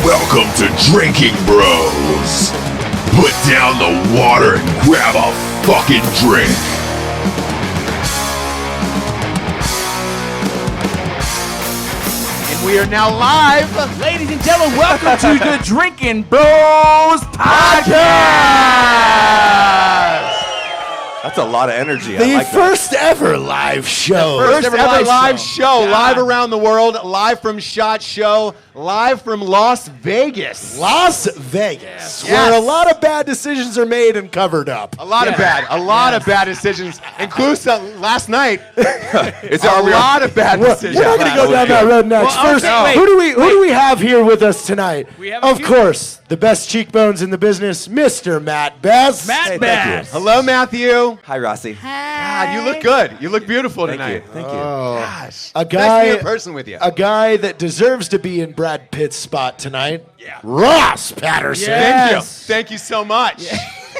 Welcome to Drinking Bros. Put down the water and grab a fucking drink. And we are now live. Ladies and gentlemen, welcome to the Drinkin Bros Podcast. That's a lot of energy. The first ever live show. First ever live show. Live around the world. Live from SHOT Show. Live from Las Vegas. Las Vegas, where a lot of bad decisions are made and covered up. A lot of bad decisions. Inclusive last night. It's a lot of bad decisions. We're not going to go down that road next. Well, First, okay, who do we have here with us tonight? We have of course, the best cheekbones in the business, Mr. Matt Bass. Matt Bass. Hello, Matthew. Hi, Rossi. God, you look good. You look beautiful tonight. Thank you. Gosh. A Nice to guy, be in person with you. a guy that deserves to be in Brad Pitt's spot tonight. Yeah. Ross Patterson. Yes. Thank you so much.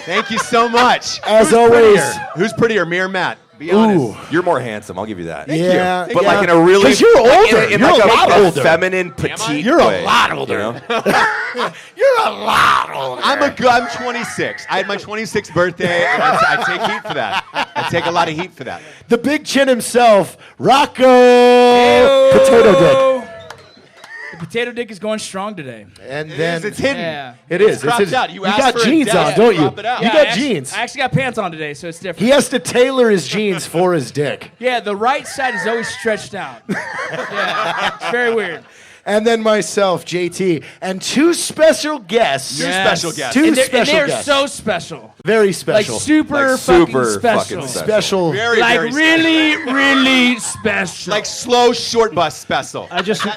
Thank you so much. As always. Who's prettier, me or Matt? Be honest. You're more handsome. I'll give you that. Yeah, But like in a really, because you're older. in You're like a lot older. feminine, petite. You're way, a lot older. You know? You're a lot older. I'm 26. I had my 26th birthday, and I take heat for that. I take a lot of heat for that. The big chin himself, Rocco Potato Dick. The potato dick is going strong today. And then It's hidden. Yeah. it is. cropped It's out. You asked got for a jeans depth, on, don't you? crop it out. You Yeah, got I actually- jeans. I actually got pants on today, so it's different. He has to tailor his jeans for his dick. Yeah, the right side is always stretched out. Yeah, it's very weird. And then myself, JT, and two special guests. Two special guests. Two And special they're guests. so special. Very Like special. super super fucking fucking special. special. Very, Like very really, really special. like slow short bus special. I just You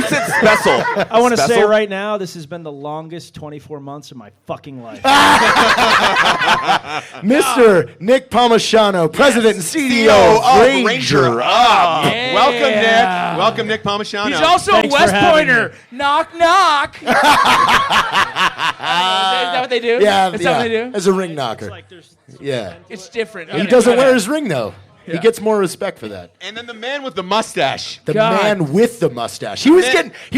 said special. I want to say Special? right now, this has been the longest 24 months of my fucking life. Mr. Nick Palmisciano, President and CEO of Ranger Up. Yeah. Welcome, Nick. Welcome, Nick Palmisciano. He's also Thanks a for West having Pointer. me. Knock, knock. Is that what they do? Yeah, Is that what they do? as a ring knocker. It's like there's Yeah. It's different. He doesn't wear his ring, though. He gets more respect for that. And then the man with the mustache. The God. man with the mustache. He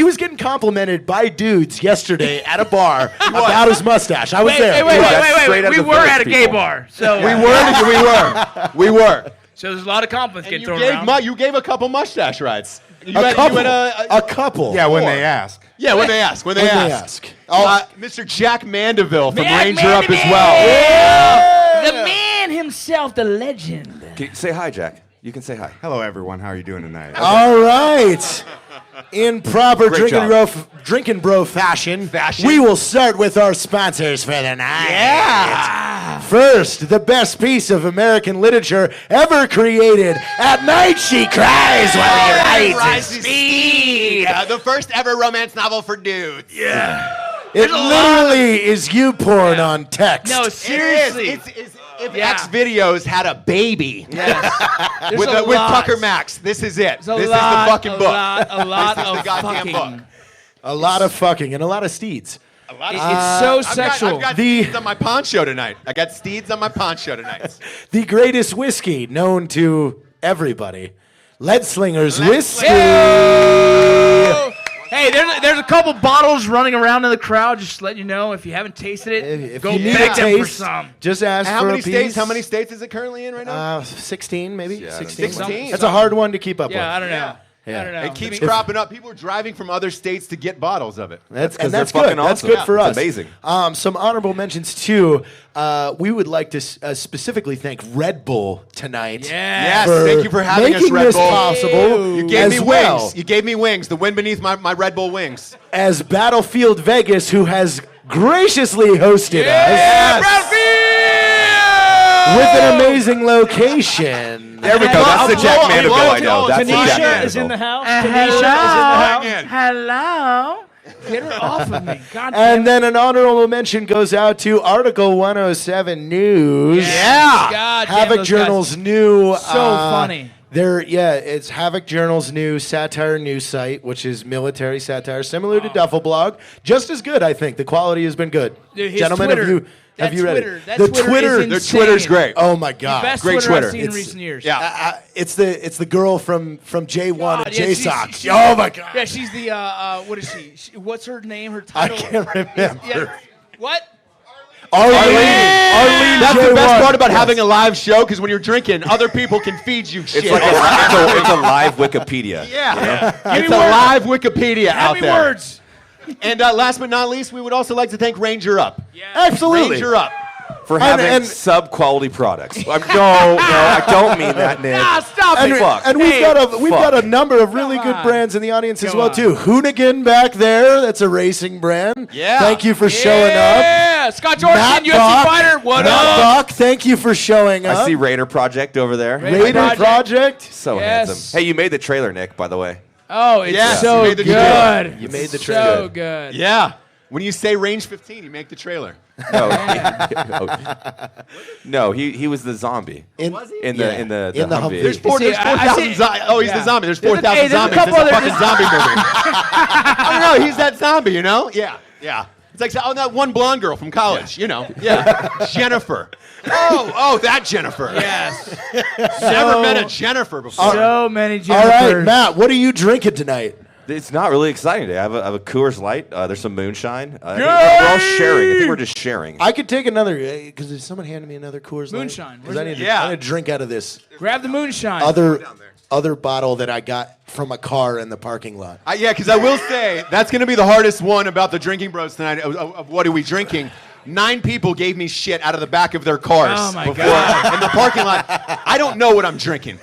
was getting complimented by dudes yesterday at a bar about his mustache. I was there. Wait. That's straight out We of the were village, at a gay people. bar, so We were. So there's a lot of compliments And getting thrown around. you gave a couple mustache rides. You A had- couple. You had A couple. Yeah, when they ask. Yeah, when they ask. When they ask. Mr. Jack Mandaville from Ranger Up as well. Yeah. The man himself, the legend. Say hi, Jack. You can say hi. Hello, everyone. How are you doing tonight? All right. In proper Great drinking bro fashion, we will start with our sponsors for the night. Yeah. First, the best piece of American literature ever created. At night she cries while he rides his steed. The first ever romance novel for dudes. It literally is you porn on text. No, seriously. It's if X videos had a baby Yes. with Tucker Max, this is it. This is the fucking book. A lot This is of the goddamn fucking. book. A lot of fucking and a lot of steeds. It's so sexual. I've got steeds on my poncho tonight. I got steeds on my poncho tonight. The greatest whiskey known to everybody. Lead Slingers Whiskey. Hey, there's a couple bottles running around in the crowd. Just letting you know, if you haven't tasted it, If go you need beg a them for taste, some. just ask How for many a states? piece. How many states is it currently in right now? 16 maybe? Yeah, I don't 16. 16. That's a hard one to keep up Yeah, I with. don't know. Yeah. I don't know. It keeps cropping up. People are driving from other states to get bottles of it. That's Because that's they're good. fucking That's awesome. good for It's us. amazing. Some honorable mentions too. We would like to specifically thank Red Bull tonight. Yes, for thank you for having us, making Red this Bull. possible. You gave as me well wings. You gave me wings. The wind beneath my Red Bull wings. as Battlefield Vegas, who has graciously hosted us with an amazing location. There we go. That's the Jack Mandaville I know. That's the Jack Tanisha is in the Mandaville. house. Tanisha is in the house. Hello. Get her off of me. God damn And then an honorable mention goes out to Article 107 News. God damn Havoc those Journal's new So funny. It's Havoc Journal's new satire news site, which is military satire, similar to Duffel Blog. Just as good, I think. The quality has been good. Dude, his Gentlemen, Twitter, have you read Twitter, it? That The Twitter is Their insane. Twitter's great. Oh my God! The best Great Twitter Twitter. I've seen in recent years. Yeah. It's the girl from J1 God, and yeah, J she's- Sox. she's- Oh my God! Yeah, she's the what is she? What's her name? Her I title? can't remember. Yeah. What? Arlene That's the best J1. part about having a live show, because when you're drinking, other people can feed you shit. It's like it's a live Wikipedia. It's a live Wikipedia out Happy there. words. And last but not least, we would also like to thank Ranger Up. Absolutely. Ranger Up. For having and- sub-quality products. No, I don't mean that, Nick. Ah, stop And, it. Fuck. and we've Hey, got a number of really good brands in the audience as Come well on. too. Hoonigan back there, that's a racing brand. Yeah. Thank you for showing up. Yeah, Scott Jordan, Matt UFC Buck. fighter. What Matt up? Buck, thank you for showing up. I see Raider Project over there. Raider Project. So Yes. handsome. Hey, you made the trailer, Nick, by the way. Oh, it's Yes, so you made the good. trailer. You made the So trailer. good. Yeah. When you say range 15, you make the trailer. No, he was the zombie In the In the Humvee. There's See, I 4,000 see- zombies. Oh, he's the yeah. zombie. There's There's a- 4,000 hey, there's a zombies. couple It's a other- fucking zombie movie. I don't know. He's that zombie, you know? Yeah. It's like, oh, that one blonde girl from college, you know? Yeah. Jennifer. Oh, that Jennifer. Yes. Never met a Jennifer before. So many All right, Jennifers. Matt, what are you drinking tonight? It's not really exciting today. I have a Coors Light. There's some moonshine. I think we're all sharing. I think we're just sharing. I could take another, because if someone handed me another Coors Light. Moonshine. 'Cause I Where's need, it? to, I need to drink out of this Grab the moonshine. other bottle that I got from a car in the parking lot. Yeah, because I will say, that's going to be the hardest one about the Drinking Bros tonight of what are we drinking. 9 people gave me shit out of the back of their cars Oh, my before God. in the parking lot. I don't know what I'm drinking.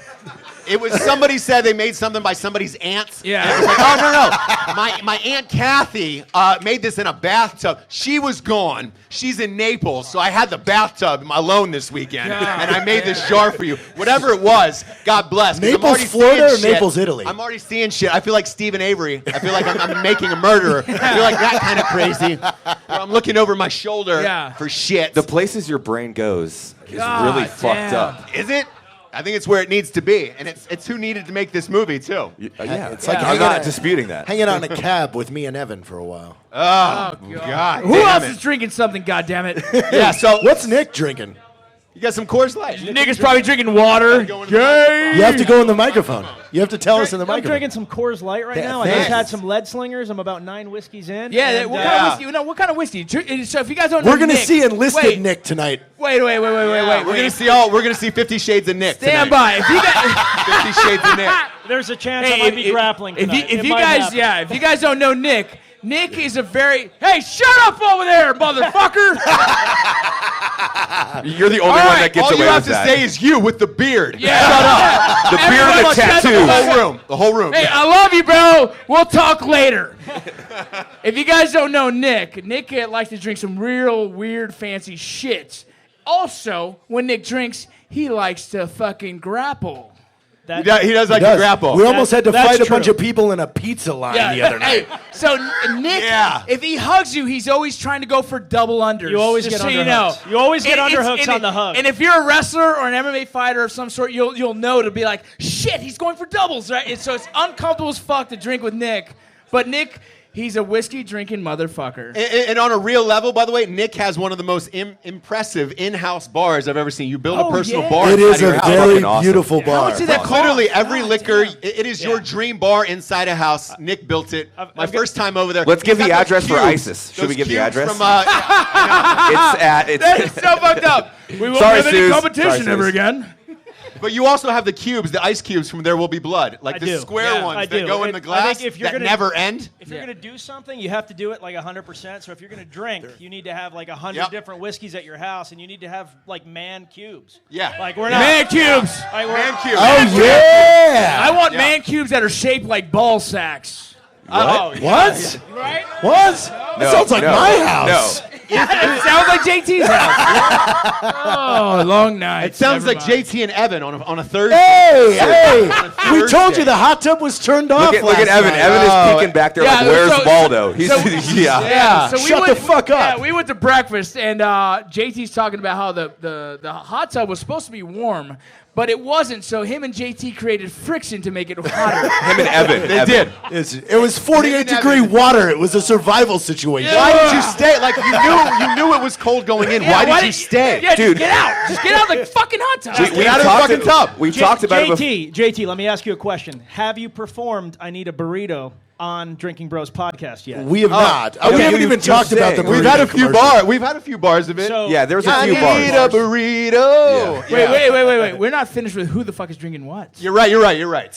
It was somebody said they made something by somebody's aunt. Yeah. And it was like, oh, no. My Aunt Kathy made this in a bathtub. She was gone. She's in Naples, so I had the bathtub alone this weekend. God and I made this jar for you. Whatever it was, God bless. 'cause I'm Naples, already Florida, seeing or shit. Naples, Italy? I'm already seeing shit. I feel like Stephen Avery. I feel like I'm making a murderer. I feel like that kind of crazy. Where I'm looking over my shoulder for shit. The places your brain goes is God really fucked damn. up. Is it? I think it's where it needs to be, and it's who needed to make this movie too. Yeah, It's like I'm hanging not out- disputing that. Hanging out in a cab with me and Evan for a while. Oh God! Who damn else it. is drinking something, goddammit? Yeah. So What's Nick drinking? you got some Coors Light. Nick is probably drinking water. Gay. You have to go in the microphone. You have to tell us in the I'm microphone. drinking some Coors Light right Th- now. I thanks. just had some lead slingers. I'm about 9 whiskeys in. Yeah, and, what kind of whiskey? No, what kind of whiskey? So if you guys don't know We're going to Nick, see enlisted wait, Nick tonight. Wait. We're gonna see 50 Shades of Nick. Stand tonight. by. If you guys, 50 Shades of Nick. There's a chance I might be grappling tonight. If It you might guys, happen. if you guys don't know Nick is a very shut up over there, motherfucker. You're the only All one right, that gets All away you have with to that. say is you with the beard. Yeah. Shut up. The beard and the Everyone shut tattoo. the The fuck whole up. room. The whole room. Hey, I love you, bro. We'll talk later. If you guys don't know Nick likes to drink some real weird fancy shit. Also, when Nick drinks, he likes to fucking grapple. He does like Does. to grapple. We almost had to That's fight a bunch true. of people in a pizza line the other night. Hey, so Nick, Yeah. if he hugs you, he's always trying to go for double unders. You always just get so you know. underhooks. You always get And it's- underhooks and on the hug. And if you're a wrestler or an MMA fighter of some sort, you'll know to be like, shit, he's going for doubles, right? And so it's uncomfortable as fuck to drink with Nick. But Nick, he's a whiskey drinking motherfucker. And on a real level, by the way, Nick has one of the most impressive in-house bars I've ever seen. You build a personal yeah. bar It inside is of your a house. very Fucking awesome. beautiful How bar. much did that cost? Literally every liquor, damn. it is your dream bar inside a house. Nick built it. My first time over there. Let's give He's the got address those for cubes. ISIS. Should we Those give the cubes address? From, That is so fucked up. We won't Sorry, have any Suze. competition Sorry, ever Suze. again. but you also have the cubes, the ice cubes from There Will Be Blood, like I the do. square Yeah, ones I that do. go in And the I glass think if you're that gonna- never end. If you're going to do something, you have to do it like 100%. So if you're going to drink, you need to have like 100 Yep. different whiskeys at your house, and you need to have like man cubes. Yeah. Like we're not. Man cubes. Like, we're- Man cube. Oh, yeah! I want Yeah. man cubes that are shaped like ball sacks. Oh, What? Right? What? That sounds like my house. It sounds like JT's house. Oh, long night. It sounds Never like mind. JT and Evan on a Thursday. Hey! We told Thursday. you the hot tub was turned off Look at last Evan. night. Evan Oh, is peeking back there yeah, like, where's so- Waldo? He's, so- yeah. Yeah. So we Shut went, the fuck up. Yeah, we went to breakfast, and JT's talking about how the hot tub was supposed to be warm, But it wasn't, so him and JT created friction to make it hotter. Him and Evan. They did. It was 48-degree water. It was a survival situation. Why did you stay? Like you knew it was cold going in. Why did you stay? Yeah, Dude. just get out. Just get out of the fucking hot tub. Get out of the fucking tub. We've talked about it before. JT, let me ask you a question. Have you performed I Need a Burrito on Drinking Bros podcast yet? We have not. We haven't even talked about the burrito We've had a few commercial. bars. We've had a few bars of it. So, Yeah, there was a I few need bars. a burrito. Wait. We're not finished with who the fuck is drinking what. You're right.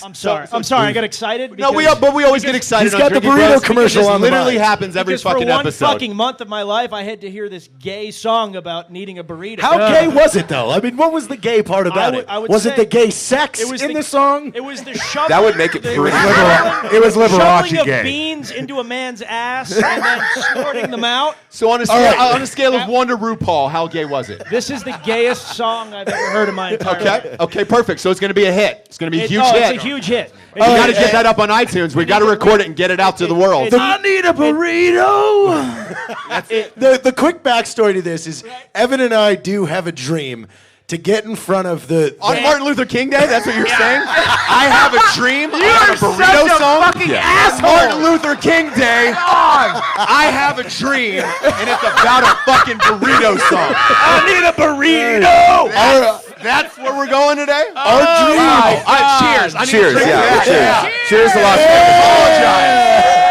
I'm sorry. I got excited. No, but we always get excited. He's on got the Drinking burrito Bros commercial because on the this literally mind. happens every Because fucking for one episode. fucking month of my life, I had to hear this gay song about needing a burrito. How gay was it, though? I mean, what was the gay part about it? I would Was say it the gay sex in the song? It was the shoveling. That would make it the pretty shoveling- It was Liberace shoveling of gay. beans into a man's ass and then snorting them out. So on a scale of 1 to RuPaul, how gay was it? This is the gayest song I've ever heard in my entire life. Okay, perfect. So it's going to be a hit. It's going to be a huge hit. It's a huge hit. We got to get that up on iTunes. We got to record it and get it out to the world. I need a burrito. The quick backstory to this is Evan and I do have a dream to get in front of the On Martin Luther King Day, that's what you're saying? I have a dream. I have a burrito such a song. fucking asshole. Martin Luther King Day. I have a dream, and it's about a fucking burrito song. I need a burrito. That's where we're going today. our dream. Cheers. I need Cheers, to drink yeah. that. Cheers. Cheers to Las Vegas. Apologize.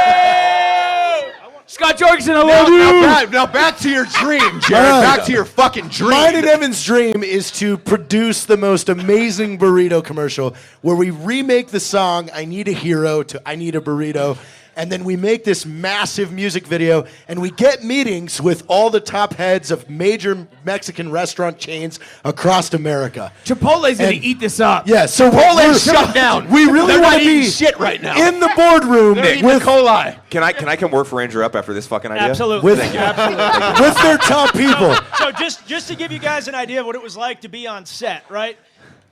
Scott Jorgensen, I love you. Now back to your dream, Jared. Back to your fucking dream. Mine and Evan's dream is to produce the most amazing burrito commercial where we remake the song I Need a Hero to I Need a Burrito, and then we make this massive music video, and we get meetings with all the top heads of major Mexican restaurant chains across America. Chipotle's going to And- eat this up. Yeah, so we're shut down. We really They're want not to be eating shit right now. in the boardroom They're eating with E. coli. Can I come work for Ranger Up after this fucking idea? Absolutely. Absolutely. With their top people. So just to give you guys an idea of what it was like to be on set, right?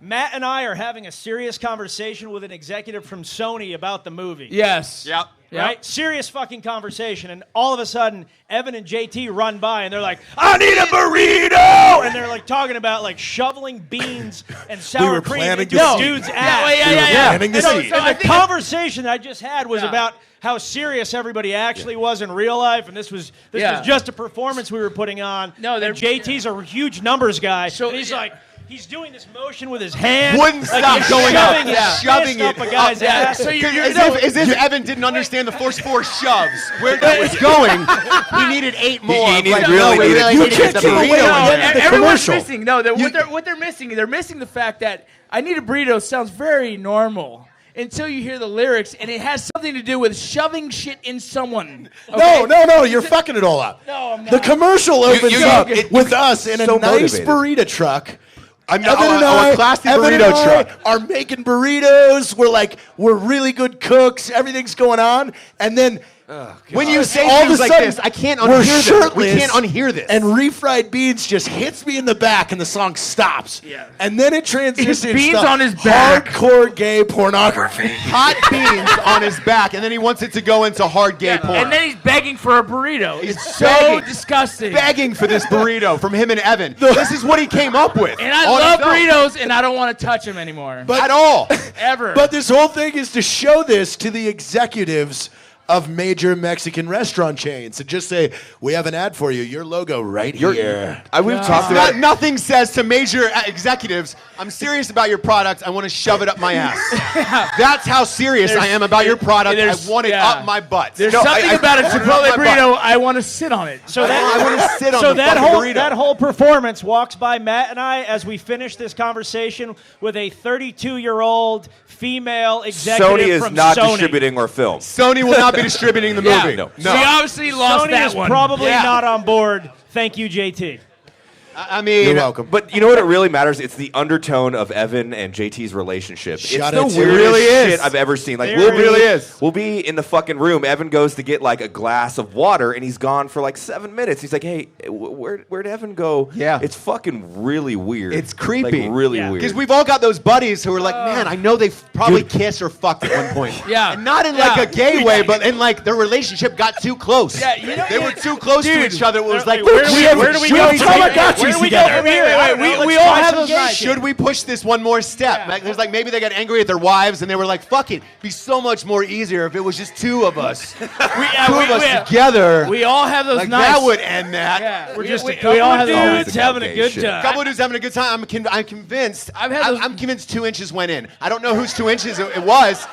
Matt and I are having a serious conversation with an executive from Sony about the movie. Yes. Yep. Right? Serious fucking conversation. And all of a sudden, Evan and JT run by and they're like, I need a burrito! And they're like talking about like shoveling beans and sour cream planning into to a see. dude's ass. Planning to And see. the conversation I just had was about how serious everybody actually was in real life, and this was just a performance we were putting on. No, and they're- JT's a huge numbers guy, So- and he's like, he's doing this motion with his hand. Wouldn't like stop he's going up, shoving his shoving fist it up a guy's up. ass. So you're As if Evan didn't understand the first 4 shoves. Where that was going, he needed 8 more. He needed- Like, really we needed- really You need to get can't the take away burrito all in that. there. The Everyone's commercial. missing. No, what they're missing. They're missing the fact that I Need a Burrito sounds very normal until you hear the lyrics, and it has something to do with shoving shit in someone. Okay? No, you're fucking it all up. No, I'm not. The commercial opens you- up it- with us in a so nice motivated. burrito truck. I'm Evan and a classy Evan and burrito I truck. are making burritos. We're really good cooks. Everything's going on, and then When you say all of things a like sudden, this, I can't we're unhear this. shirtless, We can't unhear this. And refried beans just hits me in the back, and the song stops. Yeah. And then it transitions beans to on his back. hardcore gay pornography. hot beans on his back, and then he wants it to go into hard gay porn. And then he's begging for a burrito. He's It's so begging. disgusting. begging for this burrito from him and Evan. This is what he came up with. And I on love his own. burritos, and I don't want to touch them anymore. At all. Ever. But this whole thing is to show this to the executives of major Mexican restaurant chains and just say, we have an ad for you. Your logo right here. We've talked about Nothing says to major executives, I'm serious about your product. I want to shove it up my ass. That's how serious I am about your product. I want it up my butt. There's No, something I about a want it Chipotle up my burrito. butt. I want to sit on it. So I want to sit on so the that fucking whole burrito. that whole performance walks by Matt and I as we finish this conversation with a 32-year-old female executive Sony is from not Sony. distributing our film. Sony will not be distributing the movie. No. She obviously lost Sony that is one. probably Yeah. not on board. Thank you, JT. I mean, You're welcome. But you know what it really matters? It's the undertone of Evan and JT's relationship. Shut it's it. the It weirdest really is. shit I've ever seen. Like It really is. We'll be in the fucking room. Evan goes to get like a glass of water, and he's gone for like 7 minutes. He's like, "Hey, where'd Evan go?" Yeah. it's fucking really weird. It's creepy. like really Yeah. weird. because we've all got those buddies who are like, man, I know they've probably kissed or fucked at one point. Yeah. And not in like a gay way, but in like their relationship got too close. Yeah, you know- they were too close to each other. It was like, Where do we go? Tom, I got you. movies Where do we go together. from here? I don't know. we Let's all try have some those gay nights. shit. Should we push this one more step? Like, there's like maybe they got angry at their wives and they were like, "Fuck it, it'd be so much more easier if it was just two of us, two of us together." We all have those like nights. that would end that. Yeah. We're just a we couple all of have those dudes having a gay good shit. time. Couple of dudes having a good time. I'm convinced. I'm convinced 2 inches went in. I don't know whose 2 inches it was,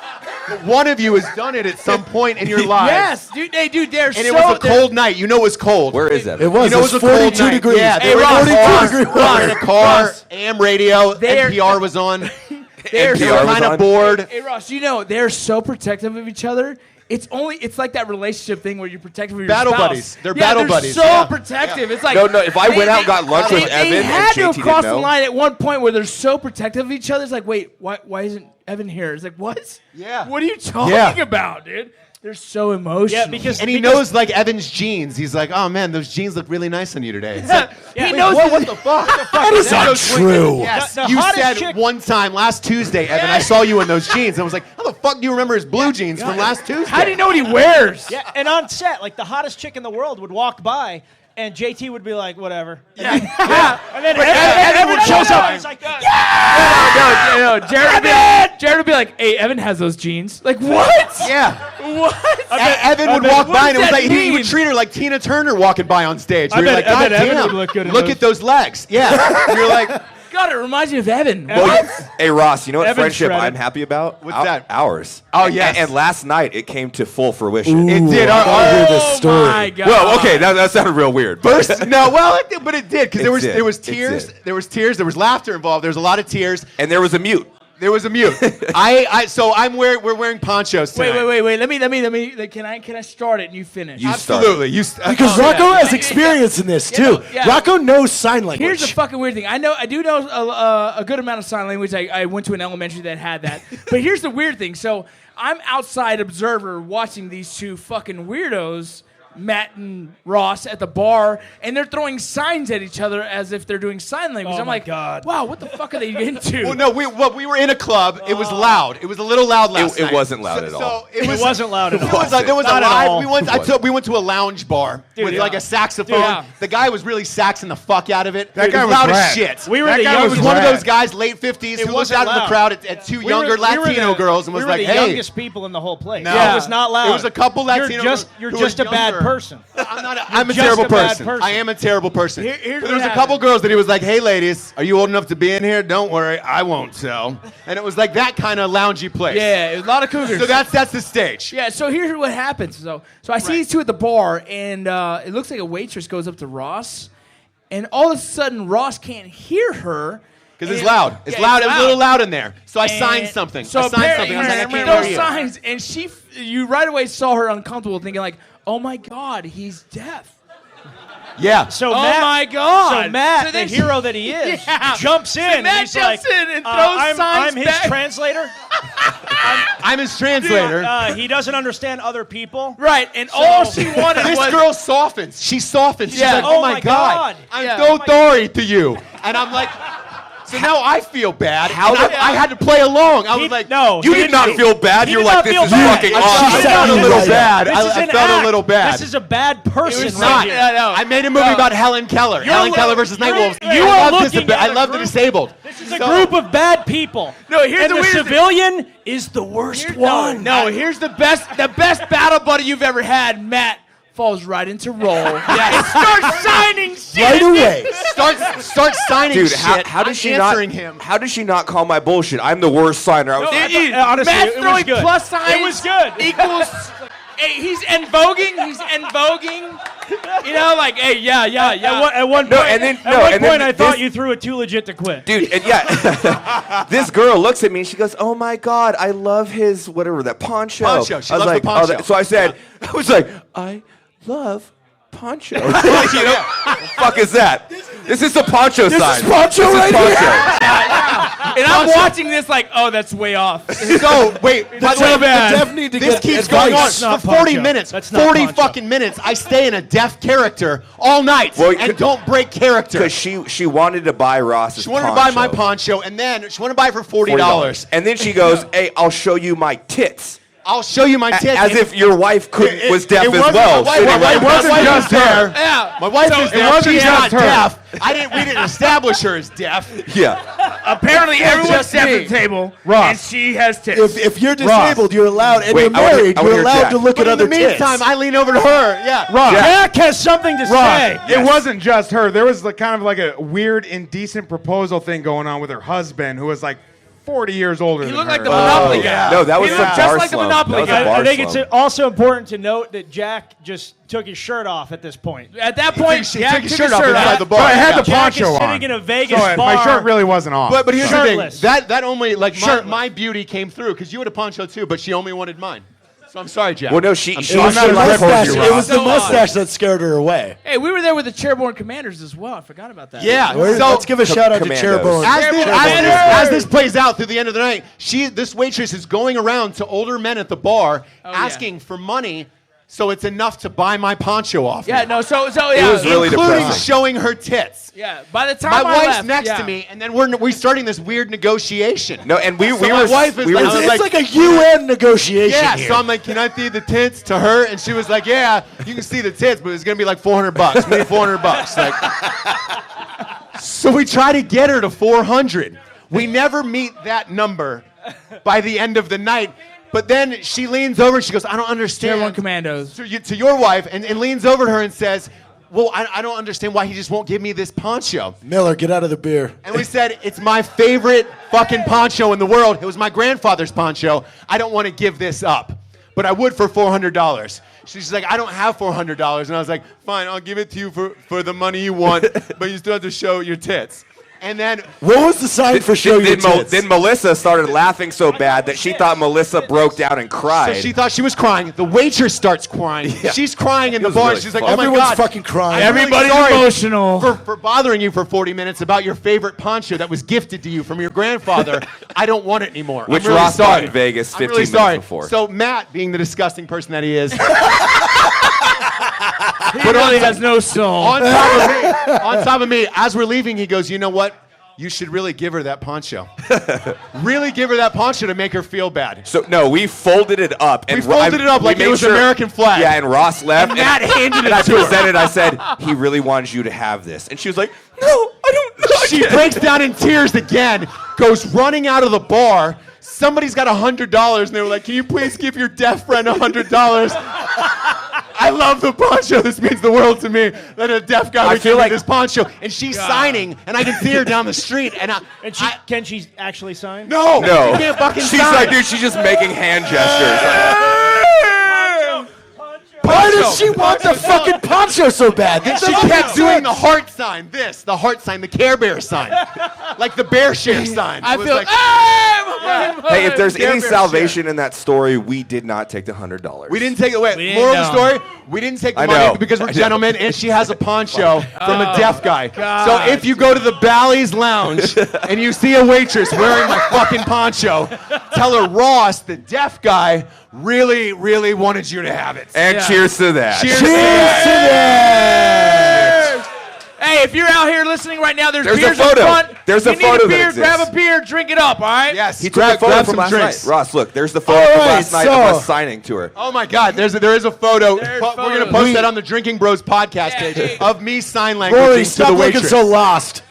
but one of you has done it at some point in your life. Yes, dude. Hey, dude, they're And so. it was a cold night. You know it was cold. Where is that? It was. You know, It was a cold 42 night. degrees. Yeah, they Hey, were Ross, in a car. Ross, They were in a car. Ross. AM radio. They're- NPR was on. They're They NPR were was kind on. of bored. Hey, Ross, you know they're so protective of each other. It's like that relationship thing where you're protective of your Battle spouse. buddies. They're Yeah, battle they're buddies. So Yeah. protective. It's like No, if I went out and got lunch with they Evan and had to JT have didn't crossed the know. line at one point where they're so protective of each other. It's like, wait, why isn't Evan here? It's like, what? Yeah. What are you talking Yeah. about, dude? They're so emotional. Yeah, because And he knows like Evan's jeans. He's like, "Oh man, those jeans look really nice on you today." It's like, he wait, knows what the fuck? That is not true. Yes, The you hottest said chick- one time last Tuesday, Evan. I saw you in those jeans, and I was like, "How the fuck do you remember his blue jeans from last Tuesday?" How do you know what he wears? Yeah, and on set, like the hottest chick in the world would walk by, and JT would be like, "Whatever." And then Evan shows up. And he's like, No, Jared would be like, hey, Evan has those jeans. Like, what? Yeah. What? Evan would walk what by, and it does was that like he mean? would treat her like Tina Turner walking by on stage. I We were bet- like, I "God bet Evan damn, would look good in look those." at those legs." Yeah. You're like, God, it reminds me of Evan. Well, hey Ross, you know what Evan friendship shredded. I'm happy about? What's that? Ours. Oh, yes. And last night it came to full fruition. it did. I wanna hear this Oh story. my God. Well, okay, that sounded real weird. But First, no, well, it did, but it did because It there was did. tears, It did. there was tears, there was laughter involved. There was a lot of tears. and there was a mute. There was a mute. So we're wearing ponchos tonight. Wait. Let me. Can I start it and you finish? You Absolutely. Because Rocco has experience in this too. yeah. Rocco knows sign language. Here's the fucking weird thing. I do know a good amount of sign language. I went to an elementary that had that. But here's the weird thing. So I'm outside observer watching these two fucking weirdos, Matt and Ross, at the bar, and they're throwing signs at each other as if they're doing sign language. Oh I'm my like, God. wow, what the fuck are they into? Well, no, we were in a club. It was loud. It was a little loud last It night. wasn't loud at all. So It wasn't loud at It all. was like, there was Not a at live. all. We went to a lounge bar with yeah. like a saxophone. Dude, yeah. The guy was really saxing the fuck out of it. That It guy was loud as rad. shit. We were That the guy He young- was was one of rad. those guys, late 50s, It who looked wasn't out in the loud. crowd at two younger Latino girls and was we were like, the "Hey." youngest people in the whole place. No. It was not loud. There was a couple Latino girls You're who just were a bad younger. person. I'm a just terrible a bad person. person. I am a terrible person. Here's But there was what a couple happened. girls that he was like, "Hey, ladies, are you old enough to be in here? Don't worry, I won't tell." And it was like that kind of loungy place. Yeah, it was a lot of cougars. So that's the stage. Yeah, so here's what happens. So I see these two at the bar, and it looks like a waitress goes up to Ross, and all of a sudden Ross can't hear her. Because it's and- loud. It's Yeah, loud. It was a little loud in there. So I signed And something. So I signed something. I was like, "I can't those hear you." signs, and you right away saw her uncomfortable, thinking like, "Oh my God, he's deaf." Yeah. So Oh Matt, my God. So Matt, So the then hero that he is, Yeah. jumps in. So and Matt he's jumps like, in and throws signs I'm his back. translator. I'm his translator. He doesn't understand other people. Right, and all she wanted This was girl softens. She softens. She's Yeah. like, Oh "Oh my my God, God. I'm Yeah. so Oh my- sorry to you." And I'm like, so now I feel bad. How and did- I had to play along. I was like, no, You he did not didn't- feel bad. he You're did like, not this feel is bad. fucking I I felt felt a little Right. bad. This is I an felt act. a little bad. This is a bad person. was right not. here. Yeah, no. I made a movie No. about Helen Keller. Helen Keller versus Nightwolves. you I are love looking I at a love the group- disabled. This is a group of bad people. No, here's and the the weird thing. civilian is the worst one. No, here's the best battle buddy you've ever had. Matt falls right into role. And starts signing shit. Right away. Start signing Dude, shit. how does I'm she not? answering him? How does she not call my bullshit? I'm the worst signer. I was, Honestly, Matt's it was throwing good. plus signs. It was good. Equals. Hey, he's envoguing. You know, like, hey, yeah. At one point, I thought this- you threw it too legit to quit. Dude, and yeah, this girl looks at me and she goes, "Oh my God, I love his whatever that poncho." Poncho. She I was loves like, the poncho. so I said, I was like, I love poncho. You know, what the fuck is that? This is the poncho sign. Poncho This is right poncho. And I'm watching this like, oh, that's way off. So wait, That's wait, so bad. The deaf need to this get keeps advice. going on That's not for 40 Poncho. minutes. That's not 40 Poncho. fucking minutes. I stay in a deaf character all night Well, and don't break character. Because she wanted to buy Ross's She wanted to buy my poncho, and then she wanted to buy it for $40. And then she goes, "Hey, I'll show you my tits." I'll show you my tits. As if your wife was deaf as well. My wife wasn't just her. Yeah. My wife is it deaf. wasn't She's just not her. deaf. We didn't establish her as deaf. Yeah. Apparently, everyone's just deaf me. at the table, Ross. and she has tits. If you're disabled, you're allowed, and you're Wait, I wanna married, hear you're allowed Jack. to look But at in the other tits. meantime, I lean over to her. Yeah. Ross. Jack has something to say. It wasn't just her. There was kind of like a weird, indecent proposal thing going on with her husband, who was like 40 years older He than looked her. like the Monopoly guy. No, that was He some looked bar just like the slump. Monopoly That was a guy. bar I think it's slump. also important to note that Jack just took his shirt off at this point. At that point, She Jack took his shirt off inside off. the bar. But I had Yeah. the Jack poncho is on. sitting in a Vegas so bar. my shirt really wasn't off. But here's Shirtless. the thing. That only like Shirtless. my beauty came through because you had a poncho too, but she only wanted mine. So I'm sorry, Jack. Well, no, she It was, I'm the not mustache, told you, it was the Ross. mustache that scared her away. Hey, we were there with the Chairborne Commanders as well. I forgot about that. Yeah. Let's give a shout out to Commandos. Chairborne. As this plays out through the end of the night, this waitress is going around to older men at the bar asking for money, so it's enough to buy my poncho off. Yeah, me. no, so yeah. It was really including depressing. showing her tits. Yeah, by the time My I wife's left, next yeah. to me, and then we're starting this weird negotiation. No, and we my were wife is we like- were I was It's like- like a UN negotiation Yeah, here. so I'm like, can I feed the tits to her? And she was like, yeah, you can see the tits, but it's gonna be like $400. We need $400. Like, so we try to get her to 400. We never meet that number by the end of the night. But then she leans over and she goes, I don't Chairborne understand. Commandos. To your wife, and leans over to her and says, well, I don't understand why he just won't give me this poncho. Miller, get out of the beer. And we said, it's my favorite fucking poncho in the world. It was my grandfather's poncho. I don't want to give this up, but I would for $400. She's like, I don't have $400. And I was like, fine, I'll give it to you for the money you want, but you still have to show your tits. And then What was the sign for show your tits? Then Melissa started laughing so bad that she thought Melissa broke down and so cried. she thought she was crying. The waitress starts crying. Yeah. She's crying in the was bar. really She's like, funny. oh my Everyone's God. fucking crying. I'm really Everybody's sorry emotional. for bothering you for 40 minutes about your favorite poncho that was gifted to you from your grandfather. I don't want it anymore. Which I'm really Ross bought sorry. in Vegas I'm 15 really minutes sorry. before. So Matt, being the disgusting person that he is, He really has no soul. on top of me, as we're leaving, he goes, you know what? You should really give her that poncho. Really give her that poncho to make her feel bad. So no, we folded it up. And We folded it up like we it made was American flag. Yeah, and Ross left. And Matt handed it I to her. presented. I said he really wanted you to have this, and she was like, "No, I don't." She breaks down in tears again, goes running out of the bar. Somebody's got $100, and they were like, can you please give your deaf friend $100? I love the poncho. This means the world to me that a deaf guy would feel give me like- this poncho. And she's signing, and I can see her down the street. And Can she actually sign? no, No, she can't fucking she's sign. like, dude, she's just making hand gestures. Why does she want the fucking poncho so bad? That She doesn't kept make doing sense. the heart sign, the heart sign, the Care Bear sign, like the Bear Share sign. I It was feel. like, Hey, if there's Care any Bear salvation in that story, we did not take the $100. we didn't take it away. We Moral didn't of the story: we didn't take the I money know. because we're I know. gentlemen, and she has a poncho from a deaf guy. God. So if you go to the Bally's Lounge and you see a waitress wearing my fucking poncho, tell her Ross, the deaf guy, really, really wanted you to have it. And cheers to that. Cheers. Cheers to that! Hey, if you're out here listening right now, there's There's a beers photo. in front. There's you a need photo a that beer, exists. grab a beer, drink it up, all right? Yes, He took a photo grab from some last drinks. night. Ross, look, there's the photo All from right, last night so- of us signing to her. Oh my God, there is a photo. There's We're going to photos. post that on the Drinking Bros podcast Yeah, page hey. of me sign language Rory, to stop the looking waitress. so lost.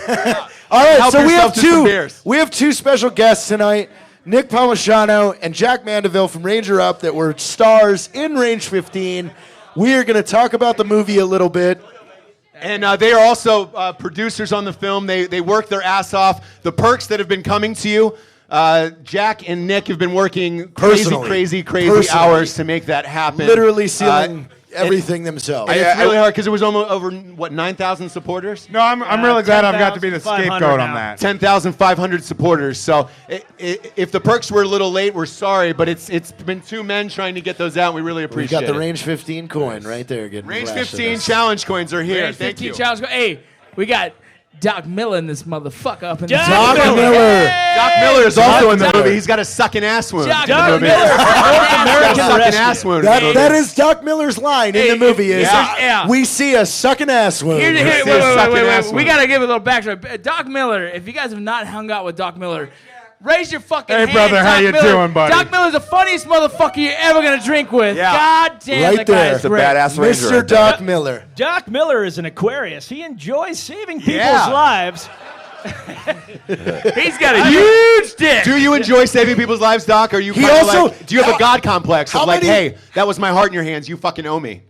All right, Help so we yourself have to some two. beers. We have two special guests tonight: Nick Palmisciano and Jack Mandaville from Ranger Up, that were stars in Range 15. We are going to talk about the movie a little bit. And they are also producers on the film. They work their ass off. The perks that have been coming to you, Jack and Nick have been working crazy Personally. hours to make that happen. Literally sealing everything themselves. And it's really hard because it was almost over, 9,000 supporters? No, I'm really glad I've got to be the 10,500 scapegoat on now. that. 10,500 supporters. So if the perks were a little late, we're sorry, but it's been two men trying to get those out. We really We've appreciate got the it. Range 15 coin right there. Getting Range flashed at 15 us. challenge coins are here. Range Thank 15 you. challenge. Hey, we got Doc Miller in this motherfucker up in the Doc Doc Miller. Doc Miller is also in the Doc- movie. He's got a sucking ass wound. Doc in the Miller. movie. North He's got a American sucking Rescue. ass wound. in the movie. That is Doc Miller's line in Hey, the movie. Is yeah. we see a sucking ass wound. Here, See a sucking ass We one. got to give a little backstory. Doc Miller, if you guys have not hung out with Doc Miller, Raise your fucking Hey, hand, brother, Doc how you Miller. doing, buddy? Doc Miller's the funniest motherfucker you're ever gonna drink with. Yeah. God damn, Right that guy there. is It's a great. badass ranger. Mr. right there. Doc Miller. Doc Miller is an Aquarius. He enjoys saving people's Yeah. lives. He's got a huge dick. Do you enjoy saving people's lives, Doc? Are you He kinda also- like, do you have a God complex how of like, many- hey, that was my heart in your hands, you fucking owe me?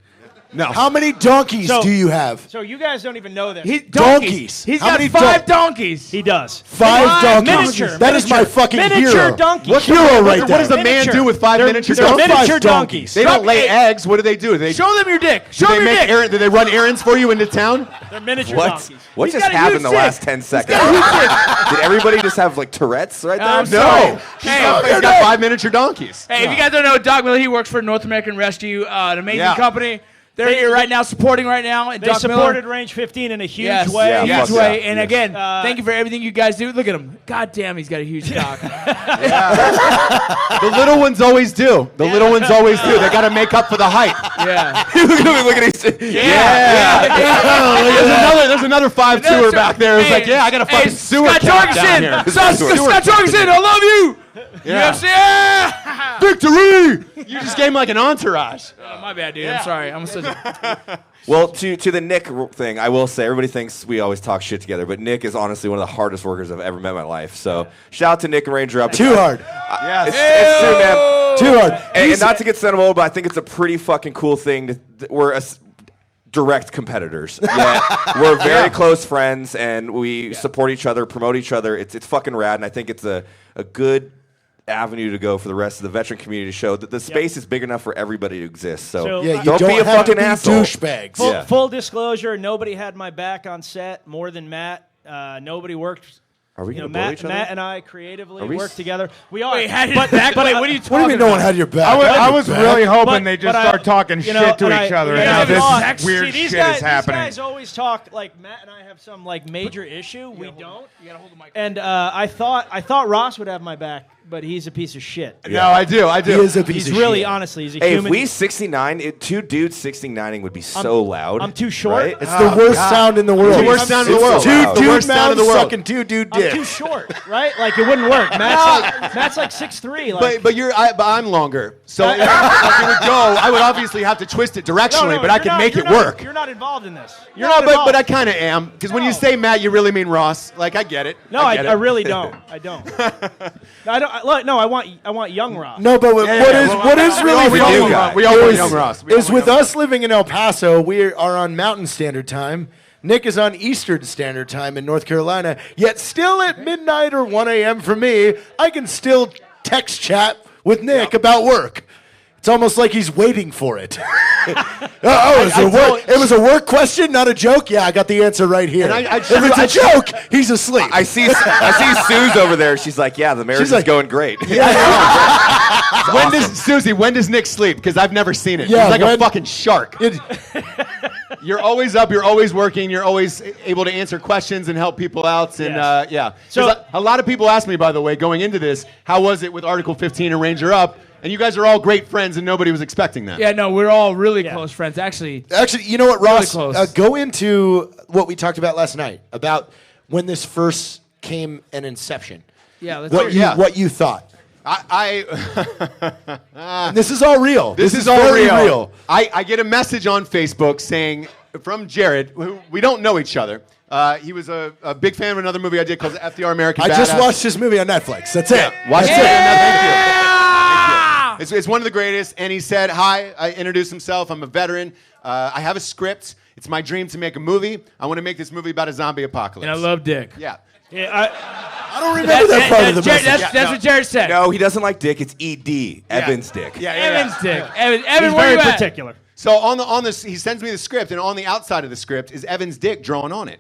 No. How many donkeys So- do you have? So you guys don't even know this. Donkeys. He's How got many 5 donkeys. He does. 5 donkeys. Miniature. That is my fucking Miniature hero. donkey. What hero right there? What does the man Miniature. do with 5 They're- miniature they're donkeys? miniature 5 donkeys. They don't lay Hey. eggs. What do they do? They Show them your dick. Show do they them your make dick. do they run errands for you into town? They're miniature What? donkeys. What He's just got a happened huge the dick. last 10 seconds? got a huge dick. Did everybody just have like Tourette's right there? I'm sorry. Hey, He's got 5 miniature donkeys. Hey, if you guys don't know Doc Miller, he works for North American Rescue, an amazing Yeah. company. They're here right now, supporting right now. And They Doc supported Miller, Range 15 in a huge yes, way. Yeah, huge fuck way. yeah. And Yes. again, thank you for everything you guys do. Look at him. God damn, he's got a huge cock. The little ones always do. The little ones always do. They got to make up for the height. Yeah. Look at me, look at these. There's another 5'2" back there. It's like, yeah, I got a fucking sewer Scott cat down here. Jorgensen. Scott Jorgensen, I love you. Yeah. UFC. Yeah. Victory! You just gave him like an entourage. Oh, my bad, dude. I'm sorry. I'm such a... Well, to the Nick thing, I will say everybody thinks we always talk shit together, but Nick is honestly one of the hardest workers I've ever met in my life. So shout out to Nick and Ranger Up. Too hard. It's true, man. Too hard. And not to get sentimental, but I think it's a pretty fucking cool thing. We're direct competitors. Yeah, we're very close friends, and we support each other, promote each other. It's fucking rad, and I think it's a good avenue to go for the rest of the veteran community to show that the space is big enough for everybody to exist. So Yeah, you don't be a have fucking to be asshole. douchebags. Yeah. Full disclosure, nobody had my back on set more than Matt. Nobody worked. Are we You know, going to blow each other? Matt and I creatively Are we work s- together. We are. Wait, how did back? Wait, what are you talking What do you mean no one had your back? I was Back. really hoping But- they just but I- start talking you know, shit to and each I- other yeah, and yeah, now yeah. this weird See, these shit guys, is happening. These guys always talk like Matt and I have some like major issue. We don't. You gotta hold the mic. And I thought Ross would have my back, but he's a piece of shit. No, I do. He is a piece He's of really, shit. honestly, he's a Hey, if human. we 69, two dudes 69ing would be so loud. I'm too short. Right? It's the worst sound in the world. It's the worst sound in the It's world. so Two loud. The dude worst sound in the mouths world. sucking two dude I'm dicks. too short, right? Like it wouldn't work. Matt's like 6'3". Like, But I'm longer, so like it would go. I would obviously have to twist it directionally, but I you're can not- make you're it not- work. You're not involved in this. You're No, not but involved. I kind of am, because when you No. say Matt, you really mean Ross. Like I get it. No, I get I it. really don't. I don't. I don't. No, I want young Ross. No, but what is really we funny all want- we all want is- young Ross. We all is want with young us living in El Paso, we are on Mountain Standard Time. Nick is on Eastern Standard Time in North Carolina. Yet still at midnight or 1 a.m. for me, I can still text chat with Nick about work. It's almost like he's waiting for it. It was a work question, not a joke? Yeah, I got the answer right here. And if it's a joke, he's asleep. I see Suze over there. She's like, yeah, the marriage is like- going great. When does Nick sleep? Because I've never seen it. Yeah, He's like when- a fucking shark. You're always up. You're always working. You're always able to answer questions and help people out. And Yes. yeah. So- So a lot of people ask me, by the way, going into this, how was it with Article 15 and Ranger Up? And you guys are all great friends, and nobody was expecting that. Yeah, no, we're all really close friends. Actually, You know what, Ross? Really close. Go into what we talked about last night, about when this first came an inception. yeah. Let's What you thought. And this is all real. This is all very real. I get a message on Facebook saying from Jared, who we don't know each other. He was a big fan of another movie I did called FDR American I just Badass. watched his movie on Netflix. That's it. Watch That's it. it. Thank you. It's one of the greatest. And he said, hi. I introduced himself. I'm a veteran. I have a script. It's my dream to make a movie. I want to make this movie about a zombie apocalypse. And I love Dick. Yeah. Yeah, I don't remember that part of the Jared, message. that's what Jared said. No, he doesn't like Dick. It's ED. Evan's Dick. Evan's Dick. Evan, he's where very you at? particular. So on this, he sends me the script, and on the outside of the script is Evan's dick drawn on it.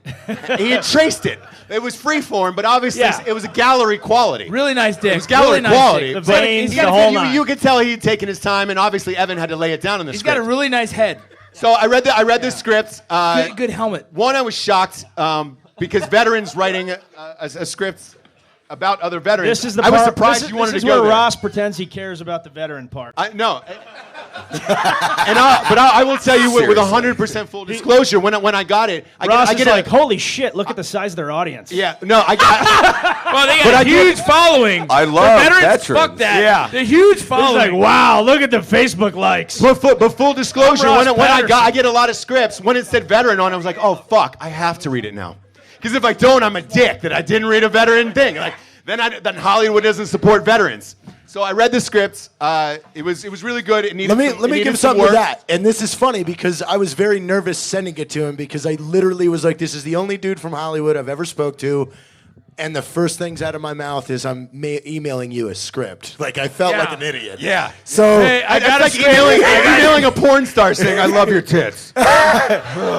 He had traced it. It was freeform, but obviously Yeah. it was a gallery quality. Really nice dick. It was gallery really nice quality. dick. The but veins, he's got the a- whole you, nine. you could tell he had taken his time, and obviously Evan had to lay it down on the He's script. got a really nice head. So I read the script. Good helmet. One, I was shocked because veterans writing a script about other veterans. This is the I was part- surprised this is- you wanted this to is go where there. Ross pretends he cares about the veteran part. No. I will tell you with 100% full disclosure, when I got it, I get like, holy shit, look at the size of their audience. Yeah, no, well, they got a huge following. I love veterans. Fuck that. Yeah. The huge following. It's like, wow, look at the Facebook likes. But full disclosure, I'm when Ross I get a lot of scripts. When it said veteran on, I was like, oh fuck, I have to read it now. Because if I don't, I'm a dick that I didn't read a veteran thing. Like then Hollywood doesn't support veterans. So I read the scripts. It was really good. It needed Let me give something to that. And this is funny because I was very nervous sending it to him because I literally was like, this is the only dude from Hollywood I've ever spoke to. And the first things out of my mouth is I'm emailing you a script. Like I felt like an idiot. Yeah. So Hey, I got That's like emailing a porn star saying, I love your tits.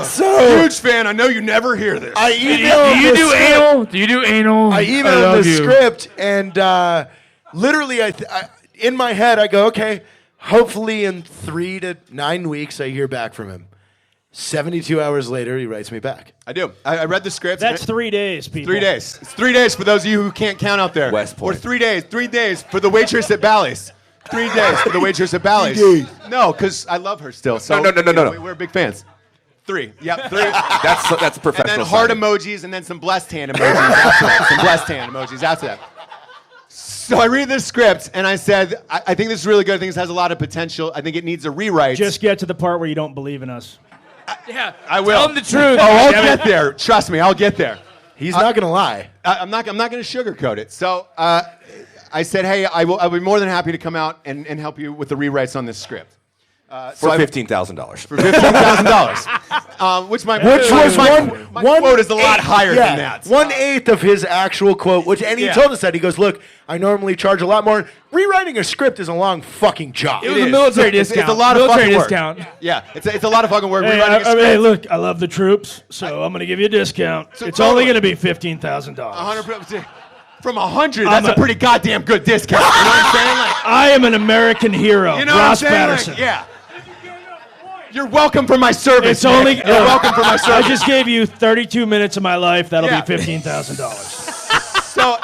so Huge fan. I know you never hear this. I Do emailed you the do script. anal? Do you do anal? I emailed love the you. script, and literally, I in my head, I go, okay, hopefully in 3 to 9 weeks, I hear back from him. 72 hours later, he writes me back. I do. I read the script. That's 3 days, people. 3 days. It's 3 days for those of you who can't count out there. West Point. Or 3 days. 3 days for the waitress at Bally's. 3 days for the waitress at Bally's. 3 days. No, because I love her still. So No. We're big fans. 3. Yep, 3. That's a And professional. then heart signing. emojis and then some blessed hand emojis after that. Some blessed hand emojis after that. So I read this script and I said, I think this is really good. I think this has a lot of potential. I think it needs a rewrite. Just get to the part where you don't believe in us. Yeah. I will. Tell them the truth. Oh, I'll get there. Trust me, I'll get there. He's not going to lie. I'm not going to sugarcoat it. So I said, hey, I'll be more than happy to come out and help you with the rewrites on this script. For $15,000. For $15,000. Which my quote is a lot higher than that. 1/8 of his actual quote, and he told us that. He goes, look, I normally charge a lot more. Rewriting a script is a long fucking job. It was a military discount. It's a lot of military fucking work. discount. Yeah, it's a lot of fucking work. Hey, Rewriting a script. hey, look, I love the troops, so I'm going to give you a discount. It's only going to be $15,000. 100%. From 100, that's a pretty goddamn good discount. You know what I'm saying? Like, I am an American hero, you know Ross what I'm saying? Patterson. Like, yeah. You're welcome for my service. It's only. You're welcome for my I service. just gave you 32 minutes of my life. That'll Yeah. be $15,000. So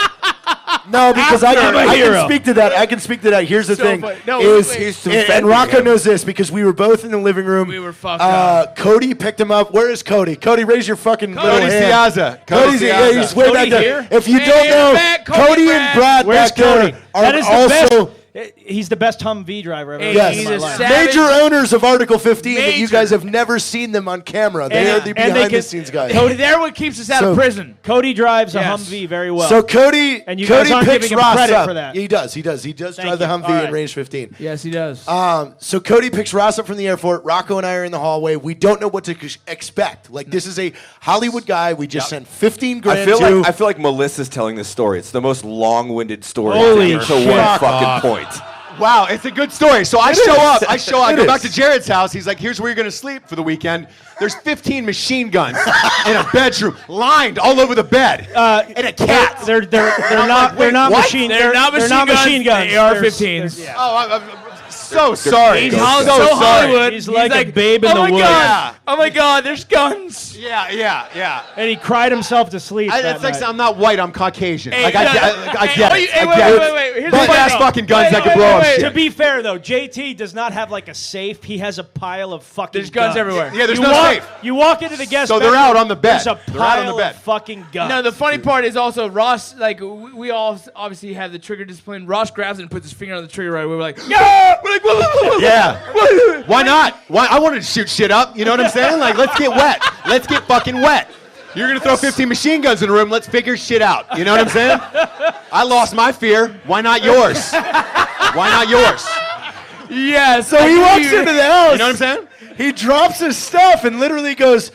No, because I I'm a can hero. speak to that. I can speak to that. Here's the thing. funny. No, is, wait. and Rocco knows this because we were both in the living room. We were fucked up. Cody picked him up. Where is Cody? Cody, raise your fucking little Cody hand. Ciazza. Cody's Ciazza. he's way Cody back here? there. If you Hey, don't know, back, Cody Cody Brad. and Brad Where's back there Cody? are That is the also best. He's the best Humvee driver I've ever Yes. seen He's in a my life. savage. major owners of Article 15 that you Major. guys have never seen them on camera. They are the and they behind-the-scenes guys. Cody, they're what keeps us out So- of prison. Cody drives a Yes. Humvee very well. So Cody, And you guys Cody aren't picks giving him Ross credit up. for that. He does. He does drive the you. Humvee All right. in range 15. Yes, he does. So Cody picks Ross up from the airport. Rocco and I are in the hallway. We don't know what to expect. Like this is a Hollywood guy. We just sent 15 grand I to. feel like Melissa's telling this story. It's the most long-winded story Holy to shit. one fucking point. Wow, it's a good story. So I show up. I It go back is. to Jared's house. He's like, here's where you're going to sleep for the weekend. There's 15 machine guns in a bedroom, lined all over the bed, and a cat. They're not what? machine. They're not machine guns. They're AR-15s. There's- yeah. Oh, I'm so sorry. He's so so sorry. Hollywood. He's like a babe in oh the my woods. God. Yeah. Oh my God, there's guns. Yeah. And he cried himself to sleep. that It's like night. I'm not white. I'm Caucasian. Hey, like I get it. hey, I get it. wait. Here's Big the funny ass thing. fucking guns Wait, that can wait, blow up wait. shit. To be fair, though, JT does not have like a safe. He has a pile of fucking There's guns everywhere. Yeah, there's you no walk, safe. You walk into the guest So they're bedroom, out on the bed. There's a They're out on the pile bed. of fucking guns. No, the funny part is also Ross, like, we all obviously have the trigger discipline. Ross grabs it and puts his finger on the trigger right away. We're like, yeah! We're like, whoa. Yeah. Why not? Why? I wanted to shoot shit up. You know what I'm saying? Like, let's get wet. Let's get fucking wet. You're going to throw 15 machine guns in the room. Let's figure shit out. You know what I'm saying? I lost my fear. Why not yours? Why not yours? Yeah, So he walks into the house. You know what I'm saying? He drops his stuff and literally goes,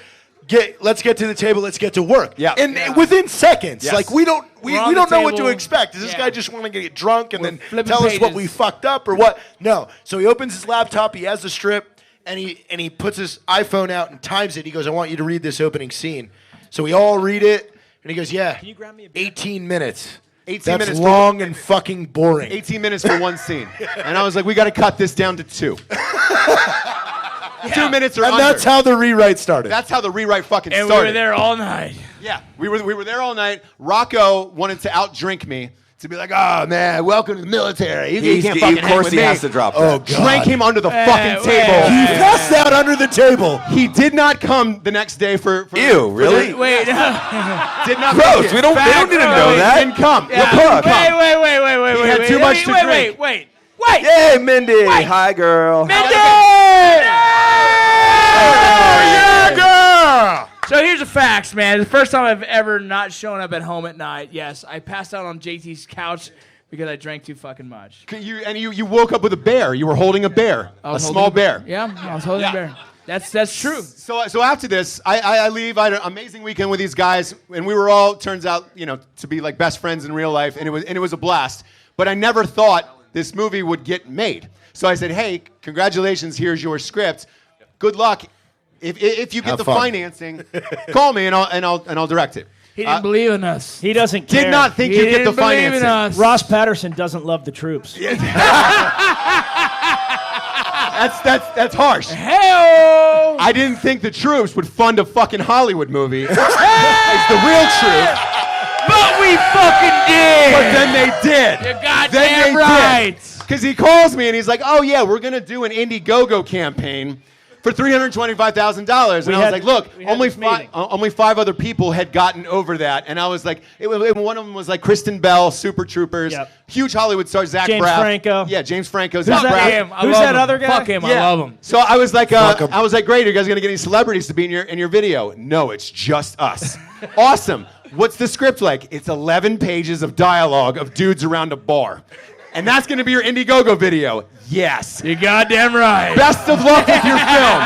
let's get to the table. Let's get to work. Yeah. And within seconds, Yes. like we don't We're on don't the know what to table. expect. Does this Yeah. guy just want to get drunk and We're then flipping tell us what pages. we fucked up or what? No. So he opens his laptop. He has the strip and he puts his iPhone out and times it. He goes, I want you to read this opening scene. So we all read it and he goes, yeah. Can you grab me a beer? 18 minutes. 18 That's minutes. long and fucking boring. 18 minutes for one scene. And I was like, we got to cut this down to 2. 2 minutes or And under. that's how the rewrite started. That's how the rewrite fucking And started. we were there all night. Yeah, we were there all night. Rocco wanted to outdrink me to be like, oh man, welcome to the military. You can't Of fucking hang course with he me. has to drop Oh, that. God. Drank him under the fucking table. He passed out under the table. He did not come the next day for Ew, really? Wait, did not Gross. make it. We don't need to know He that. didn't come. yeah. Look, Wait. He had too much to drink. Wait. Hey, Mindy. Hi, girl. Yeah, girl. So here's the facts, man. The first time I've ever not shown up at home at night. Yes, I passed out on JT's couch because I drank too fucking much. You woke up with a bear. You were holding a bear, a small bear. Yeah, I was holding a bear. That's true. So after this, I leave. I had an amazing weekend with these guys, and we were all, turns out, to be like best friends in real life, and it was a blast. But I never thought this movie would get made. So I said, hey, congratulations, here's your script. Good luck. If you get the financing, call me and I'll direct it. He didn't believe in us. He doesn't care. Did not think you'd get the believe in financing. us. Ross Patterson doesn't love the troops. That's harsh. Hell! I didn't think the troops would fund a fucking Hollywood movie. It's the real truth. But we fucking did. But then they did. You're goddamn right. Because he calls me and he's like, oh yeah, we're going to do an Indiegogo campaign for $325,000. And I was like, look, only five other people had gotten over that. And I was like, one of them was like Kristen Bell, Super Troopers, huge Hollywood star, Zach James Braff. Franco. Yeah, James Franco, Who's Zach that? Braff. Who's that other guy? Fuck him, I love him. So I was like, great, are you guys gonna get any celebrities to be in your video? No, it's just us. Awesome. What's the script like? It's 11 pages of dialogue of dudes around a bar. And that's gonna be your Indiegogo video. Yes. You're goddamn right. Best of luck with your film.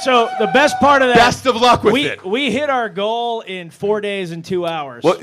So the best part of that. Best of luck with it. We hit our goal in 4 days and 2 hours. Wait.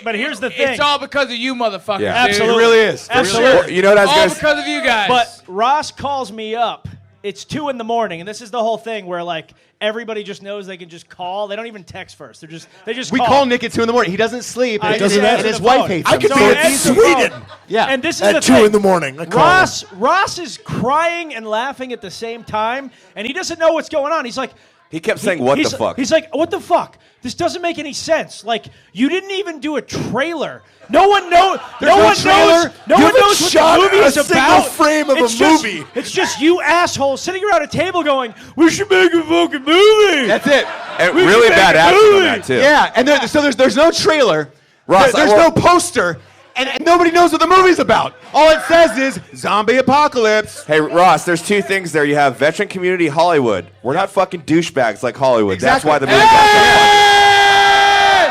But here's the thing. It's all because of you, motherfuckers. Yeah. Dude. Absolutely. It really is. Absolutely. You know what I was All going to because of you guys. But Ross calls me up. It's 2 a.m, and this is the whole thing where like everybody just knows they can just call. They don't even text first. They just We call. call Nick at 2 a.m. He doesn't sleep, and doesn't answer his the wife phone. hates I him. could So be in answer the Sweden phone. Yeah. And this is the at 2 thing. in the morning. I call him. Ross is crying and laughing at the same time, and he doesn't know what's going on. He's like, He kept saying, what the fuck? He's like, what the fuck? This doesn't make any sense. Like, you didn't even do a trailer. No one knows. No one knows. No one knows what shot the movie a is single about. frame of a movie. It's just you assholes sitting around a table going, "We should make a fucking movie." That's it. And We really should make bad a acting on movie. that, too. Yeah, and there's no trailer. Ross, there's no poster, and nobody knows what the movie's about. All it says is zombie apocalypse. Hey, Ross, the's 2 things there. You have veteran community Hollywood. We're not fucking douchebags like Hollywood. Exactly. That's why the movie got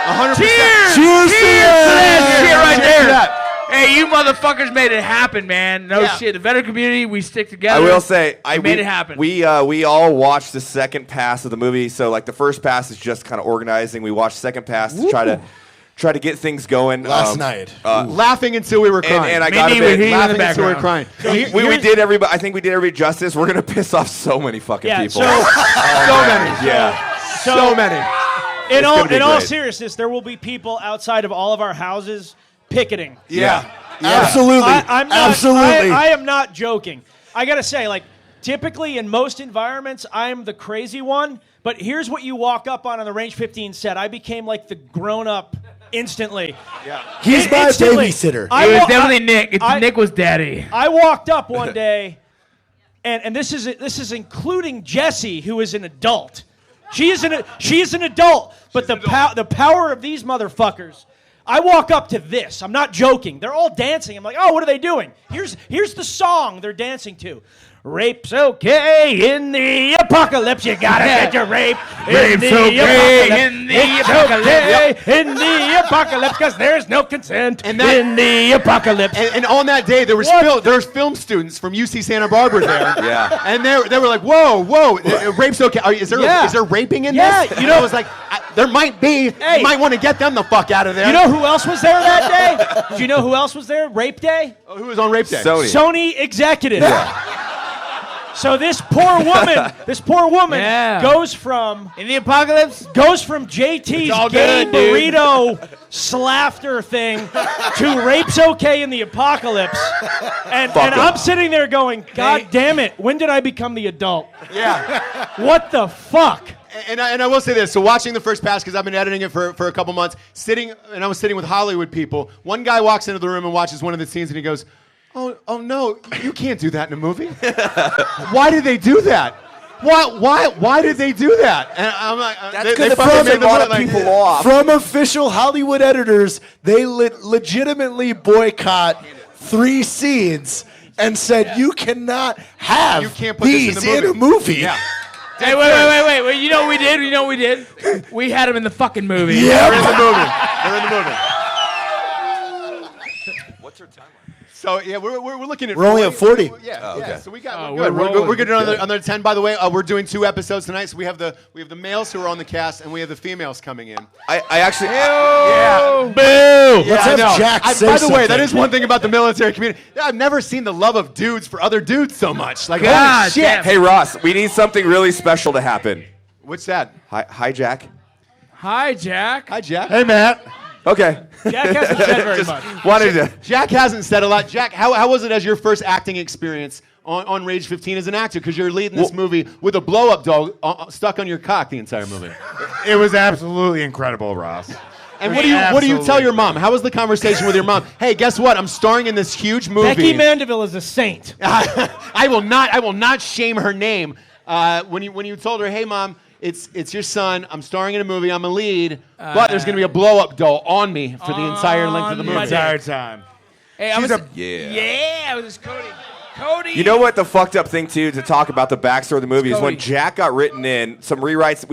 100%. Cheers! Cheers to that shit right Cheers to there. that. Hey, you motherfuckers made it happen, man. No shit. The veteran community, we stick together. I will say, We made it happen. We all watched the second pass of the movie. So, like, the first pass is just kind of organizing. We watched second pass to try to get things going. Last night. Laughing until we were crying. And I got a Mindy, we're bit. here in the Laughing until we were background. crying. We did everybody. I think we did everybody justice. We're gonna piss off so many fucking people. So many. Yeah. So many. In gonna be all great. seriousness, there will be people outside of all of our houses picketing. Yeah. Absolutely. I'm not, Absolutely. I am not joking. I gotta say, like, typically in most environments, I'm the crazy one. But here's what you walk up on the Range 15 set. I became like the grown-up instantly. Yeah. He's my Instantly. babysitter. It was definitely Nick. Nick was daddy. I walked up one day, and this is including Jessie, who is an adult. She is an adult, but the power of these motherfuckers. I walk up to this. I'm not joking. They're all dancing. I'm like, oh, what are they doing? Here's the song they're dancing to. Rape's okay in the apocalypse. You gotta get your rape. Rape's okay in the apocalypse. In the apocalypse, because there's no consent And that- in the apocalypse. And on that day, there was film students from UC Santa Barbara there. Yeah. And they were like, whoa, rape's okay. Is there raping in Yeah, this? you know- I was like, there might be. Hey. You might want to get them the fuck out of there. You know who else was there that day? Do you know who else was there? Rape Day? who was on rape day? Sony executive. So this poor woman Yeah. goes from In the apocalypse? JT's all gay good, dude. burrito slafter thing to Rape's okay in the apocalypse. And I'm sitting there going, God damn it, when did I become the adult? Yeah. What the fuck? And I will say this. So watching the first pass, because I've been editing it for a couple months, I was sitting with Hollywood people. One guy walks into the room and watches one of the scenes, and he goes, "Oh no, you can't do that in a movie. Why did they do that? Why did they do that?" And I'm like, That's because a lot of people off. From official Hollywood editors, they legitimately boycott 3 scenes and said you cannot have put these this in a movie. Yeah. Hey, wait. You know what we did? You know what we did? We had him in the fucking movie. Yeah. They're in the movie. What's her timeline? So yeah, we're looking at. We're only at 40. Yeah, okay. yeah. So we're good. rolling. We're good on another 10. By the way, we're doing 2 episodes tonight. So we have the males who are on the cast, and we have the females coming in. I actually. Yeah. Boo! Let's have I know. Jack say By the way, that something. is one thing about the military community. I've never seen the love of dudes for other dudes so much. Like, God holy shit. damn. Hey Ross, we need something really special to happen. What's that? Hi Jack. Hi, Jack. Hi, Jack. Hey, Matt. Okay. Jack hasn't said very much. Wanted to. Jack hasn't said a lot. Jack, how was it as your first acting experience on Rage 15 as an actor? Because you're leading this movie with a blow-up doll stuck on your cock the entire movie. It was absolutely incredible, Ross. And what do you tell your mom? How was the conversation with your mom? Hey, guess what? I'm starring in this huge movie. Becky Mandaville is a saint. I will not shame her name. When you told her, hey, Mom, it's your son. I'm starring in a movie. I'm a lead, but there's gonna be a blow-up doll on me for the entire length of the The movie. entire time. Hey, I was just Cody. Cody. You know what the fucked up thing too to talk about the backstory of the movie is when Cody. Jack got written in, some rewrites.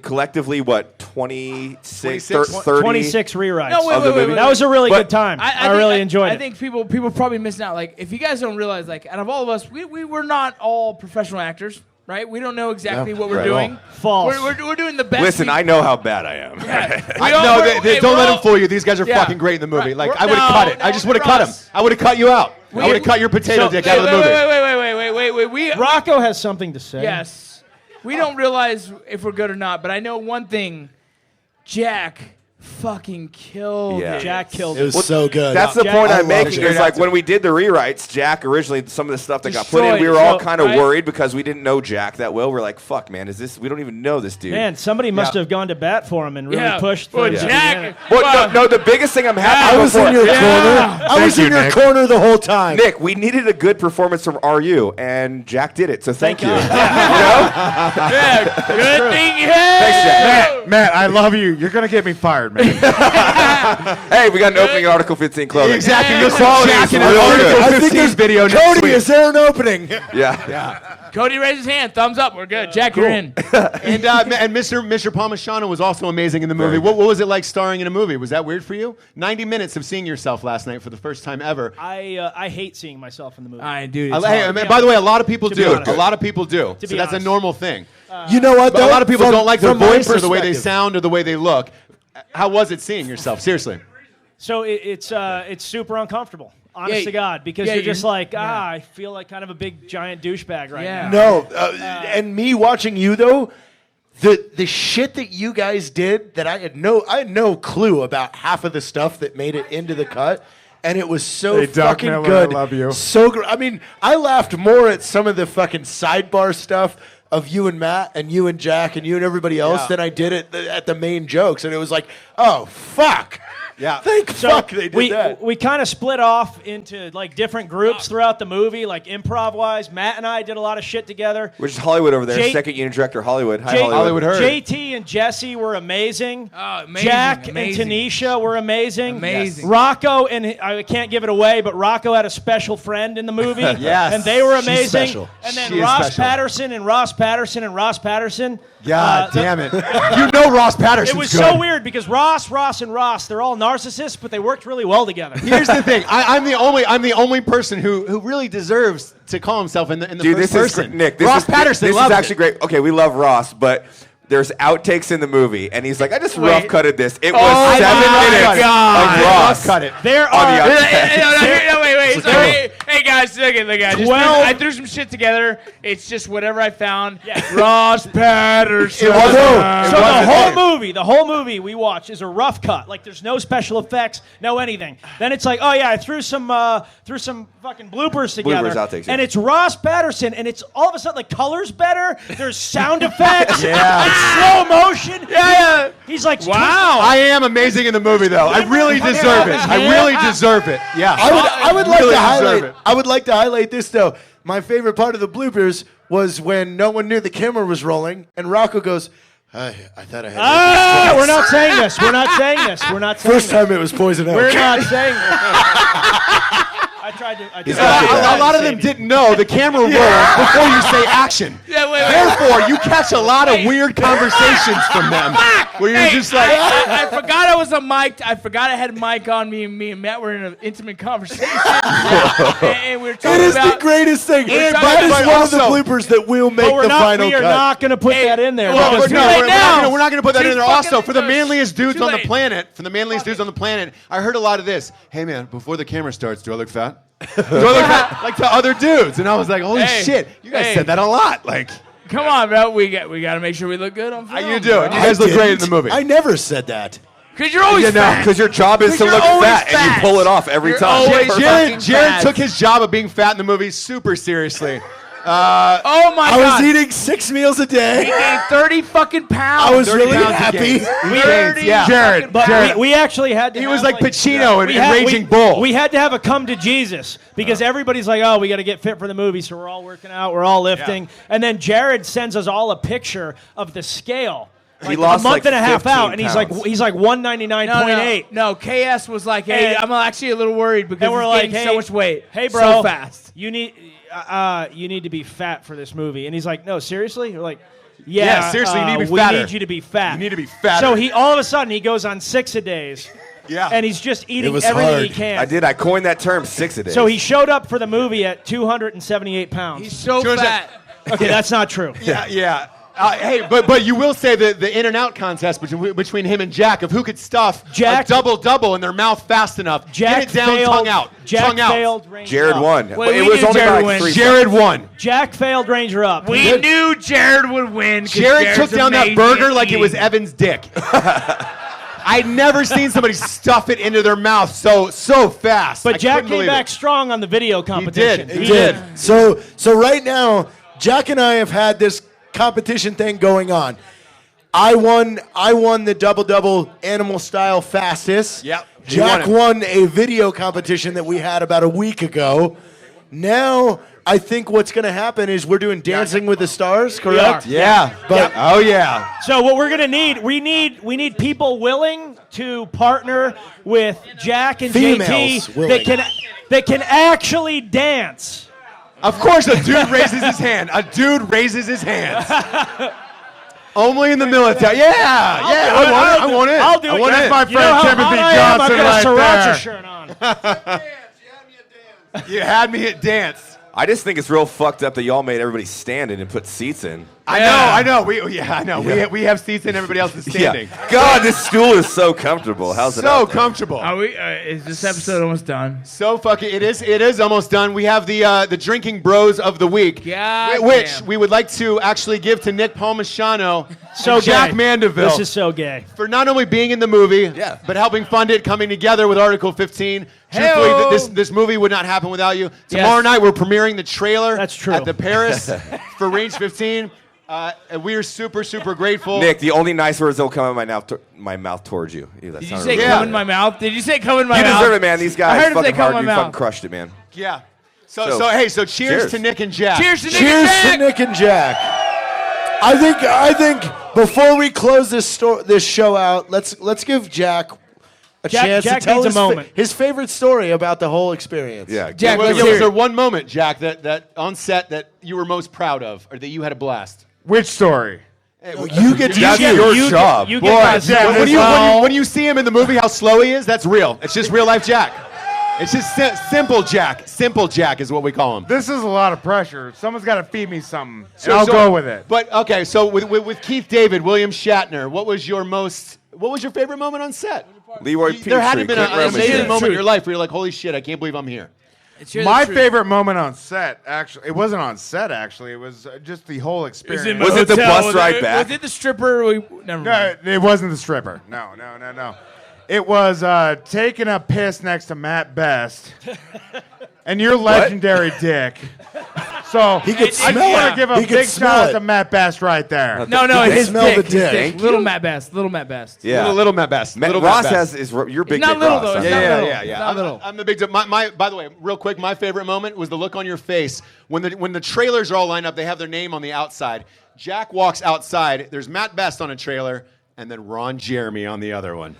Collectively, what 26, 30, 26 rewrites. No, wait. That was a really But good time. I think- really enjoyed it. I think people probably missing out. Like, if you guys don't realize, like, out of all of us, we were not all professional actors, right? We don't know exactly what we're right. doing. False. We're doing the best. Listen, I know how bad I am. Don't let them fool you. These guys are fucking great in the movie. Right. Like, I would have cut it. I just would have cut him. I would have cut you out. I would have cut your potato dick out of the movie. Wait. Rocco has something to say. Yes. We don't realize if we're good or not, but I know one thing. Jack fucking killed Yeah. it. Jack killed It it. was so good. That's the Jack- point I I'm love making. it. Is like when we did the rewrites, Jack originally some of the stuff that got put in, Destroyed. we were all So, kind of right? worried because we didn't know Jack that well. We're like, fuck, man, we don't even know this dude. Man, somebody must have gone to bat for him and really pushed for Well, him. Jack. Well, no, the biggest thing I'm happy I was about in your corner. I was Thank in you, your Nick. corner the whole time. Nick, we needed a good performance from RU, and Jack did it. So thank you. God. Yeah, good thing you Thanks, Jack. Matt, I love you. You're going to get me fired, man. Hey, we got an opening in Article 15 clothing. Exactly. Yeah. You'll saw Jack in an Real Article good. I think 15 there's video next Cody, week. is there an opening? Yeah. Cody raised his hand. Thumbs up. We're good. Jack, you're in. And Mr. Palmisciano was also amazing in the movie. What was it like starring in a movie? Was that weird for you? 90 minutes of seeing yourself last night for the first time ever. I hate seeing myself in the movie. All right, dude. By the way, a lot of people To be do. honest. A lot of people do. To So be that's a honest. normal thing. You know what, But though? a lot of people From- don't like their from my voice or the way they perspective. sound or the way they look. How was it seeing yourself? Seriously. So it's super uncomfortable, honest Yeah, to God, because yeah, you're just you're- like, I feel like kind of a big giant douchebag right Yeah. now. No, and me watching you though, the shit that you guys did that I had no clue about half of the stuff that made it into the cut, and it was so Hey, Doc fucking Miller, good. I love you. So I mean, I laughed more at some of the fucking sidebar stuff of you and Matt and you and Jack and you and everybody else than I did at the main jokes, and it was like, oh fuck. Yeah. Thank fuck they did that. We kind of split off into like different groups throughout the movie, like improv wise. Matt and I did a lot of shit together. Which is Hollywood over there. J- Second unit director, Hollywood. Hi, J- Hollywood. Heard. JT and Jesse were amazing. Oh, amazing, Jack amazing. and Tanisha were amazing. Amazing. Rocco and I can't give it away, but Rocco had a special friend in the movie. Yes. And they were She's amazing. special. And then She is Ross special. Patterson and Ross Patterson and Ross Patterson. God damn it. You know Ross Patterson's It was good. so weird because Ross, and Ross, they're all narcissists, but they worked really well together. Here's the thing. I'm the only person who really deserves to call himself in the Dude, first this is person. Nick. Ross Patterson This is loves actually it. great. Okay, we loveSs, but there's outtakes in the movie, and he's like, I just Wait. rough cutted this. It was Oh 7 my minutes God. of Ross. Ross cut it. There On the are. outside. Wait. Sorry. Hey guys, look at. I 12 threw some shit together. It's just whatever I found. Ross Patterson. It wasn't- So it the wasn't whole movie we watch is a rough cut. Like there's no special effects, no anything. Then it's like, oh yeah, I threw some fucking bloopers together. Bloopers, outtakes, yeah. And it's Ross Patterson, and it's all of a sudden the color's better. There's sound effects. Yeah. It's slow motion. Yeah. He's like, Wow. I am amazing in the movie, though. I really deserve it. I really deserve it. Yeah. I would like really to deserve highlight. it. I would like to highlight this though. My favorite part of the bloopers was when no one knew the camera was rolling, and Rocco goes, I thought I had. we're not saying this. We're not saying this. We're not saying First this. time it was poison oak. We're not saying this. I tried to. A lot of them didn't know the camera rolls before you say action. Yeah, wait. Therefore, you catch a lot of weird conversations from them where you're just like, I forgot I was a mic. I forgot I had a mic on me. And me and Matt were in an intimate conversation, and we were talking It is about the greatest thing. And That is but one of the also- bloopers that will make But the final we are cut. not going to put that in there. well, because we're not- now. we're not going to put that Too in there. fucking Also, for the late. manliest dudes Too on the late. planet, I heard a lot of this. Hey, man, before the camera starts, do I look fat? Do I look fat? Like to other dudes. And I was like, holy Hey, shit, you guys hey. said that a lot. Like, Come on, bro. We got to make sure we look good on film. you do. And you guys look great in the movie. I never said that. Because you're always fat. Because your job is to You're look always fat, and you fat. pull it off every You're time. always fucking Jared fat. took his job of being fat in the movie super seriously. Oh my I god. was eating 6 meals a He day. gained 30 fucking pounds. I was 30 really pounds he happy. gained. He 30 gained, yeah. Jared, But Jared. we actually had to. He have, was like Pacino in we had- Raging Bull. We had to have a come to Jesus because everybody's like, oh, we got to get fit for the movie, so we're all working out, we're all lifting, and then Jared sends us all a picture of the scale. Like lost a month like and a half 15 out, and he's pounds. like 199.8. No, KS was like, hey, And- I'm actually a little worried because And we're he's like, gaining hey, so much weight. Hey, bro, So fast. You need to be fat for this movie. And he's like, no, seriously? You're like, yeah, seriously, you need to be we fatter. need you to be fat. You need to be fatter. So he all of a sudden he goes on 6-a-days. Yeah. And he's just eating was everything hard. he can. I did. I coined that term 6 a day. So he showed up for the movie at 278 pounds. He's so George, fat. Okay, that's not true. Yeah. Hey, but you will say the in and out contest between him and Jack of who could stuff Jack- a double in their mouth fast enough. Jack Get it down, failed, tongue out. Jack tongue out. failed. Ranger Jared up. won. Wait, But it we was knew only Jared by like wins. 3 Jared won. Jack failed Ranger up. We knew Jared would win. 'cause Jared Jared's took down that amazing burger at like it was eating. Evan's dick. I'd never seen somebody stuff it into their mouth so fast. But I Jack couldn't came believe back it. strong on the video competition. He He did. So right now, Jack and I have had this competition thing going on. I won the double animal style fastest. Yep. He Jack won won a video competition that we had about a week ago. Now I think what's going to happen is we're doing Dancing with the Stars, correct? Yeah. But Oh yeah. So what we're gonna need, we need people willing to partner with Jack and Females JT willing. that can actually dance. Of course, a dude raises his hand. A dude raises his hands. Only in the military. Yeah. I want it. I'll do I it. want That's it. my You know friend how Timothy hot I am? Johnson I've got right a sriracha there. shirt on. You had me at dance. I just think it's real fucked up that y'all made everybody stand in and put seats in. I know. I know. We have seats and everybody else is standing. Yeah. God, this stool is so comfortable. How's it So out there? comfortable. Are we? Is this episode almost done? So fucking it is almost done. We have the drinking bros of the week, God which damn. we would like to actually give to Nick Palmisciano, So and Jack gay. Mandaville, This is so gay. for not only being in the movie, Yeah. but helping fund it, coming together with Article 15. Truthfully, Hey-o. this movie would not happen without you. Tomorrow night we're premiering the trailer. That's true. At the Paris for Range 15. And we are super grateful. Nick, the only nice words that will come out of my mouth towards you. Ew, that Did you sounded say really Yeah. come in my mouth? Did you say come in my You mouth? deserve it, man. These guys I heard him say fucking come in hard. my You fucking mouth. crushed it, man. Yeah. So- So cheers to Nick and Jack. Cheers to Nick cheers and to Jack. Nick and Jack. I think before we close this show out, let's give Jack a chance Jack to tell needs a moment. his favorite story about the whole experience. Yeah. Jack, Was, let's was hear there it. one moment, Jack, that on set that you were most proud of, or that you had a blast? Which story? You get to That's choose. your job. You Boy, get yeah, When you see him in the movie, how slow he is, that's real. It's just real life Jack. It's just simple Jack. Simple Jack is what we call him. This is a lot of pressure. Someone's got to feed me something. So- and I'll so- go with it. But okay, so with Keith David, William Shatner, what was your favorite moment on set? Leroy Petrie. There had to have been Clint an Roman amazing said. moment in your life where you're like, holy shit, I can't believe I'm here. My favorite moment on set, actually, it wasn't on set, actually. It was just the whole experience. Was it the bus ride back? Was it the stripper? Never No, mind. it wasn't the stripper. No. It was taking a piss next to Matt Best and your legendary dick. So He could I smell just want it. to give a He could big smell shout out it. to Matt Best right there. No, can his smell dick. the His dick. dick. Thank Little you. Matt Best. Little Matt Best. Yeah. Little Matt Best. Little Ross Matt Best. you're big It's not dick little, Ross. though. huh? It's not little. Yeah. It's not little. I'm the big. By the way, real quick, my favorite moment was the look on your face when the trailers are all lined up. They have their name on the outside. Jack walks outside. There's Matt Best on a trailer, and then Ron Jeremy on the other one.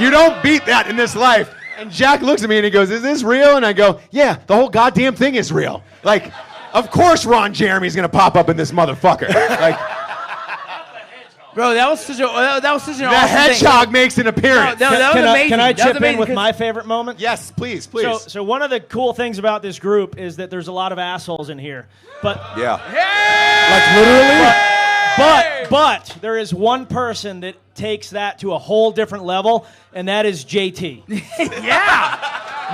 You don't beat that in this life. And Jack looks at me and he goes, "Is this real?" And I go, "Yeah, the whole goddamn thing is real." Like, of course Ron Jeremy's gonna pop up in this motherfucker. Like, Bro, that was such an the awesome thing. hedgehog makes an appearance. No, that was amazing. Can I That was chip in amazing with 'cause- my favorite moment? Yes, please. So one of the cool things about this group is that there's a lot of assholes in here. But Yeah. Like literally? but there is one person that takes that to a whole different level, and that is JT.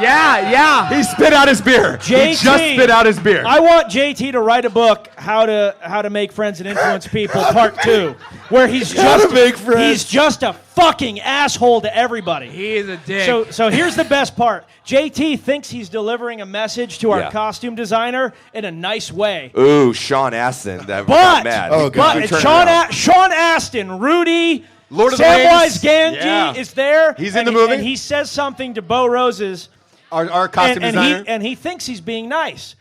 Yeah. He spit out his beer. He JT, just spit out his beer. I want JT to write a book, How to Make Friends and Influence People, Part 2, where he's just a fucking asshole to everybody. He is a dick. So here's the best part. JT thinks he's delivering a message to our Yeah. costume designer in a nice way. Ooh, Sean Astin. That But, got mad. but We it's turned Sean, around. Sean Astin, Rudy, Lord of the Samwise Rings. Gamgee Yeah. is there. He's in and the movie? And he says something to Bo Roses. Our costume designer. And he thinks he's being nice.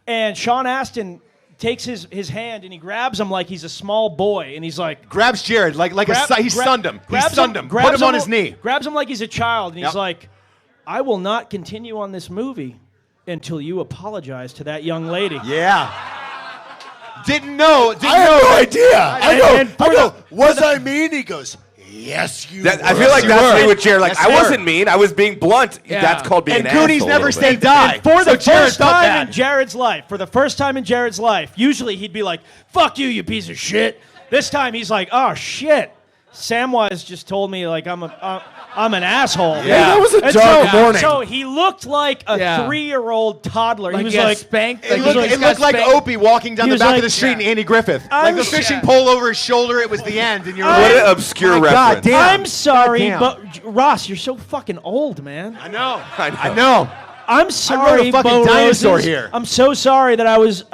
And Sean Astin takes his hand and he grabs him like he's a small boy. And he's like... grabs Jared he sunned him. He sunned him. Put him on his knee. Grabs him like he's a child. And he's Yep. like, I will not continue on this movie until you apologize to that young lady. Yeah. Didn't know. I have no idea. And I go, was I mean? He goes, yes, you I were. feel like you that's were. me with Jared. Like, Yes, I you were. wasn't mean. I was being blunt. Yeah. That's called being And an Goonies asshole a never little say bit. die. For the Jared first felt time bad. in Jared's life, usually he'd be like, fuck you piece of shit. This time he's like, oh shit. Samwise just told me like I'm an asshole. Yeah, that was a And dark morning. So he looked like a Yeah. 3-year-old toddler. Like he was he got like, spanked. It Like looked, he got like spanked. Opie walking down He the was back like- of the street in Andy Griffith. I'm- Like the fishing pole over his shoulder, it was the end. And you're What like, an obscure my God reference. damn. I'm sorry, God but Ross, you're so fucking old, man. I know. I know. I know. I'm sorry, a fucking Bo dinosaur Roses. here. I'm so sorry that I was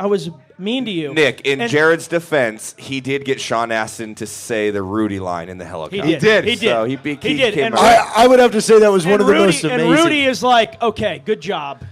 mean to you. Nick, in And Jared's defense, he did get Sean Astin to say the Rudy line in the helicopter. He did. did. So he did. came And out. I would have to say that was one and of the Rudy, most amazing. And Rudy is like, okay, good job.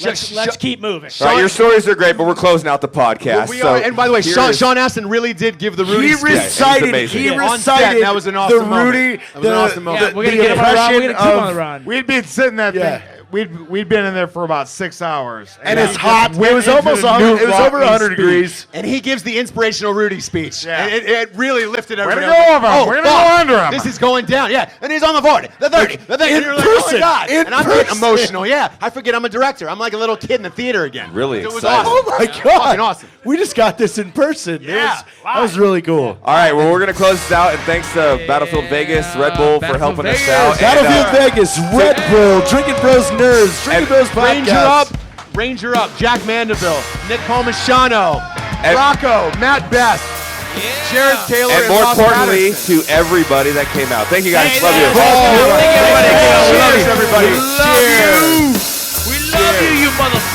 Let's keep moving. All right, your stories are great, but we're closing out the podcast. We so are, and by the way, here Sean is- Astin really did give the Rudy He speech. recited. amazing. He Yeah. On set, recited. that was an awesome the moment. Rudy. That was an awesome moment. Yeah, we're gonna the get him on a run. We're impression gonna come on of- the run. We'd been sitting that Yeah. thing. We'd been in there for about 6 hours, And he it's just hot. went It was into almost the 100. new It was over Rocky 100 speech. degrees. And he gives the inspirational Rudy speech. Yeah. And it really lifted everybody. gonna up. go over him. We're gonna go fuck. under him. This is going down. Yeah. And he's on the 40, the 30, the 30. In And you're like, oh my person. God. In And I'm getting person. emotional. Yeah. I forget I'm a director. I'm like a little kid in the theater again. Really It was excited. awesome. Oh my Fucking God! awesome. We just got this in person. Yeah. That was really cool. All right, well, we're going to close this out, and thanks to Battlefield Vegas, Red Bull for Battlefield helping us Vegas. out. Battlefield And, Vegas, Red Bull, Drinkin Bros Nerds, Drinkin and Bros Podcast. Ranger up. Jack Mandaville. Nick Palmisciano. And- Rocco. Matt Best. Jared Taylor. and more Ross importantly, Patterson. to everybody that came out. Thank you, guys. Hey, Love you. thank you, everybody. Cheers, everybody. We love you, you motherfucker.